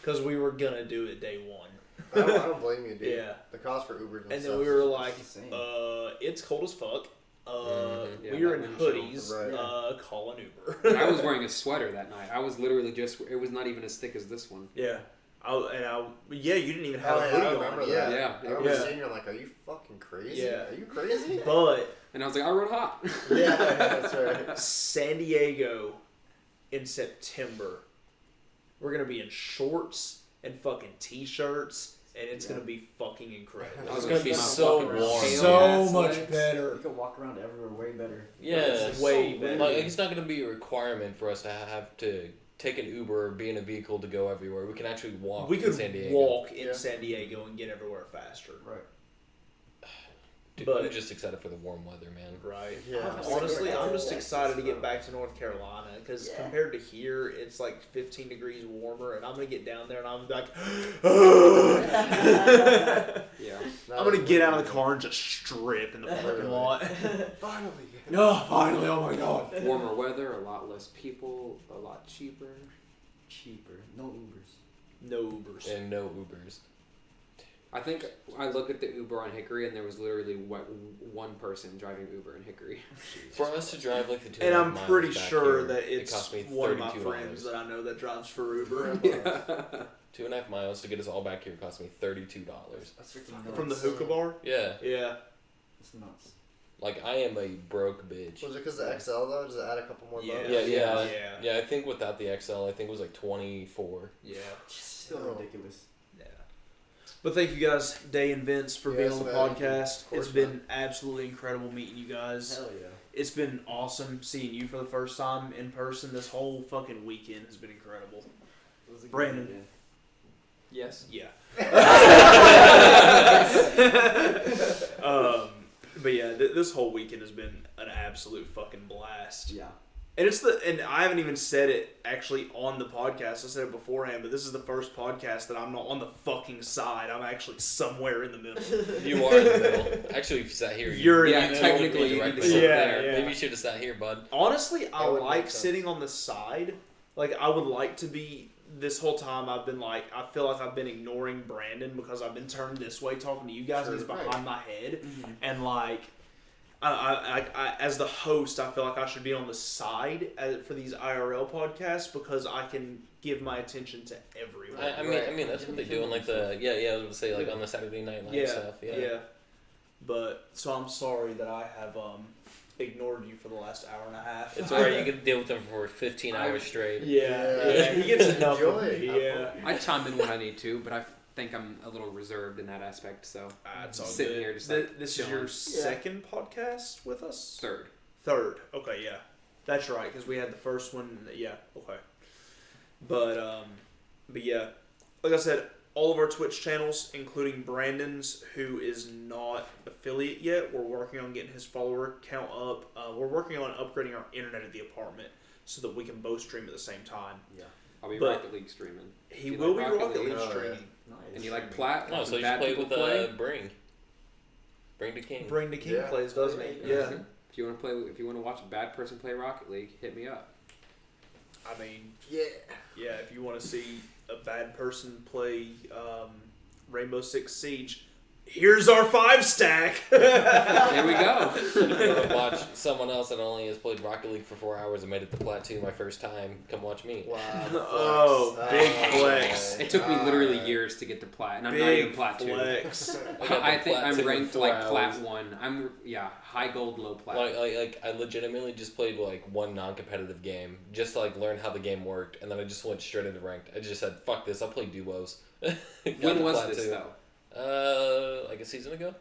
Because we were gonna do it day one. I don't blame you, dude. Yeah. The cost for Ubers and And stuff then we were is like, insane. it's cold as fuck. Yeah, We were that in wind chill. hoodies. Right. Call an Uber. And I was wearing a sweater that night. I was literally just, it was not even as thick as this one. Yeah. Yeah, you didn't even have Oh, a yeah, hoodie I on. remember Yeah. that. Yeah. I remember Yeah. seeing you. I'm like, are you fucking crazy? Yeah. Are you crazy? But And I was like, I rode hot. Yeah, that's right. San Diego in September, we're gonna be in shorts and fucking t-shirts, and it's gonna be fucking incredible. It's gonna be My so fucking warm. tail So gas much legs. better. You can walk around everywhere way better. Yeah, It's way so better. like it's not gonna be a requirement for us to have to take an Uber or be in a vehicle to go everywhere. We can actually walk. We in could San Diego. walk in Yeah. San Diego and get everywhere faster. Right. Dude, but- I'm just excited for the warm weather, man. Right. Yeah. Honestly, I'm just Yeah. excited to get back to North Carolina because Yeah. compared to here, it's like 15 degrees warmer, and I'm gonna get down there and I'm like, Yeah. I'm gonna get out of the car and just strip in the parking lot. Finally. No, finally! Oh my god. Warmer weather, a lot less people, a lot cheaper. Cheaper. No Ubers. No Ubers. And no Ubers. I think I looked at the Uber on Hickory and there was literally one person driving Uber in Hickory. For us to drive like the 2.5 And I'm miles pretty back sure here, that it it's cost me one of my $32. friends that I know that drives for Uber. 2.5 miles to get us all back here cost me $32. That's freaking nuts. From the hookah bar? Yeah, Yeah. That's nuts. like I am a broke bitch. Was it because the XL though? Does it add a couple more Yeah. bucks? Yeah. Yeah. I think without the XL, I think it was like 24. Yeah. Still Oh. ridiculous. Yeah. But thank you guys, Day and Vince, for being Yes, on the man. podcast. Of course, It's been absolutely incredible meeting you guys. Hell yeah. It's been awesome seeing you for the first time in person. This whole fucking weekend has been incredible. It was a good Brandon. idea. Yes. Yeah. But yeah, this whole weekend has been an absolute fucking blast. Yeah. And I haven't even said it actually on the podcast. I said it beforehand, but this is the first podcast that I'm not on the fucking side. I'm actually somewhere in the middle. You are in the middle. Actually, if you sat here, You're in Yeah, the middle. technically you need to directly. sit Yeah, there. yeah. Maybe you should have sat here, bud. Honestly, I That would like make sense. sitting on the side. Like, I would like to be. This whole time I've been like, I feel like I've been ignoring Brandon because I've been turned this way talking to you guys and he's Sure. behind my head. Mm-hmm. And like, I as the host, I feel like I should be on the side for these IRL podcasts because I can give my attention to everyone. I mean that's what they do on like the I was gonna say like on the Saturday Night Live yeah, stuff. yeah. But so I'm sorry that I have ignored you for the last hour and a half. It's alright. You can deal with them for 15 hours straight. Yeah, he gets enough of Enjoy. me. Have Yeah. fun. I chime in when I need to, but I think I'm a little reserved in that aspect, so It's all Sitting good. here just, Th- like, this is chilling. your second podcast with us? third. Third. Okay, yeah. That's right, because we had the first one. Yeah, okay. But yeah. Like I said, all of our Twitch channels, including Brandon's, who is not affiliate yet, we're working on getting his follower count up. We're working on upgrading our internet at the apartment so that we can both stream at the same time. Yeah. I'll be But- Rocket League streaming. He You will like be Rocket Rocket League? League Oh, yeah. streaming. Nice. And you like Plat? Oh, Some so you should bad play people with play? Bring the King. Bring the King Yeah. plays, doesn't he? Yeah. If you want to play, if you want to watch a bad person play Rocket League, hit me up. I mean, Yeah. yeah, if you want to see a bad person play Rainbow Six Siege, here's our 5-stack. There we go. I'm gonna watch someone else that only has played Rocket League for 4 hours and made it to Plat 2 my first time. Come watch me. Wow. Oh, big flex. It took me literally years to get to Plat, and I'm not even Plat 2. flex. I think Plat I'm 2 in ranked 4 like Plat hours. 1. I'm high gold, low Plat. Like I legitimately just played like one non-competitive game just to like learn how the game worked, and then I just went straight into ranked. I just said, "Fuck this! I'll play duos." When was this though? Like a season ago.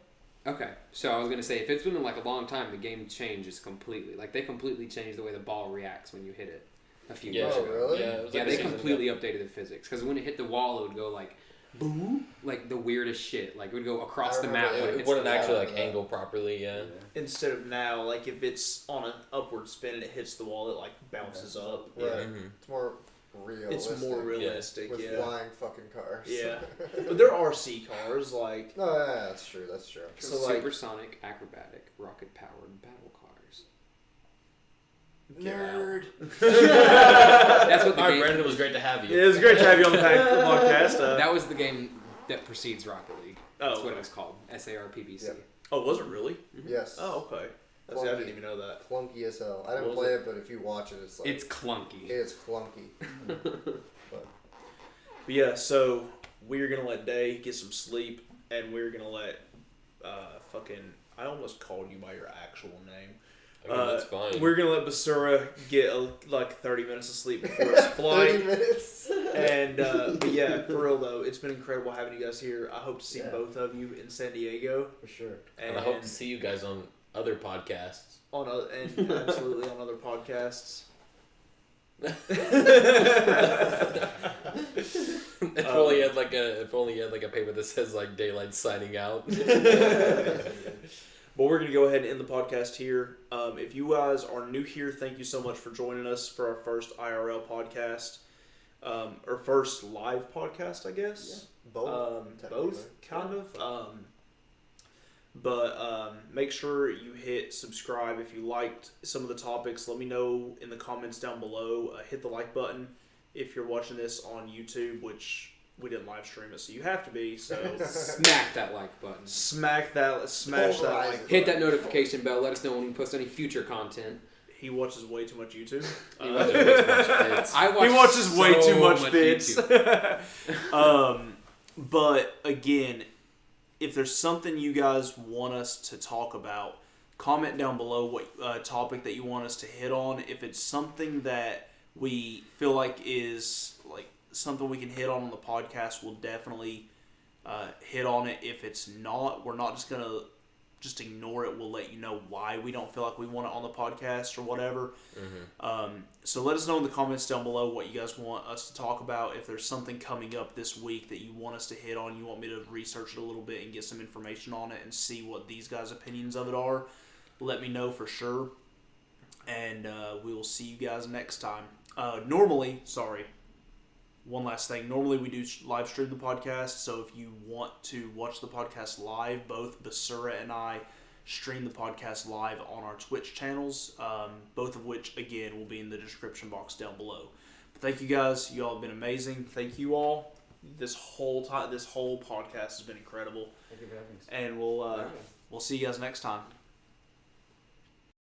Okay, so I was gonna say if it's been like a long time, the game changes completely. Like they completely changed the way the ball reacts when you hit it a few years Oh, ago. really? Yeah, it was Yeah, like a they season completely ago. updated the physics because when it hit the wall, it would go like boom, like the weirdest shit. Like it would go across I the remember map. when It hits wouldn't the actually wall. like angle properly. Yeah. Instead of now, like if it's on an upward spin and it hits the wall, it like bounces up. Right. Mhm. It's more realistic. It's more realistic, with yeah. flying fucking cars. Yeah. But there are sea cars, like No, yeah, that's true. That's true. So, like- Supersonic, acrobatic, rocket-powered battle cars. Nerd. That's what the All right, game. Brandon, it was great to have you. yeah, it was great to have you on the podcast. That was the game that precedes Rocket League. That's Oh, what okay. it was called. SARPBC. Yep. Oh, was it really? Yes. Oh, okay. See, I didn't even know that. Clunky as hell. I didn't What was play it, but if you watch it, it's like It's clunky. it's clunky. But yeah, so we're gonna let Day get some sleep, and we're gonna let I almost called you by your actual name. I mean, that's fine. We're gonna let Basura get like 30 minutes of sleep before his 30 flight. minutes. And but yeah, for real though, it's been incredible having you guys here. I hope to see Yeah. both of you in San Diego, For sure. and, And I hope to see you guys on other podcasts. and absolutely on other podcasts. If only he had like a paper that says like daylight signing out. But we're going to go ahead and end the podcast here. If you guys are new here, thank you so much for joining us for our first IRL podcast. Or first live podcast, I guess. Both. Both, kind of. But make sure you hit subscribe if you liked some of the topics. Let me know in the comments down below. Hit the like button if you're watching this on YouTube, which we didn't live stream it, so you have to be. So Smack that like button. smash that like Hit that button. notification bell. Let us know when we post any future content. He watches way too much YouTube. He watches way too much Fits. I watch He watches way so too much bits. YouTube. But again, if there's something you guys want us to talk about, comment down below what topic that you want us to hit on. If it's something that we feel like is like something we can hit on the podcast, we'll definitely hit on it. If it's not, we're not just gonna just ignore it. We'll let you know why we don't feel like we want it on the podcast or whatever. So let us know in the comments down below what you guys want us to talk about. If there's something coming up this week that you want us to hit on, you want me to research it a little bit and get some information on it and see what these guys' opinions of it are, let me know for sure. And we will see you guys next time. One last thing. Normally we do live stream the podcast, so if you want to watch the podcast live, both Basura and I stream the podcast live on our Twitch channels, both of which, again, will be in the description box down below. But thank you guys. You all have been amazing. Thank you all. This whole podcast has been incredible. Thank you for having us. And we'll see you guys next time.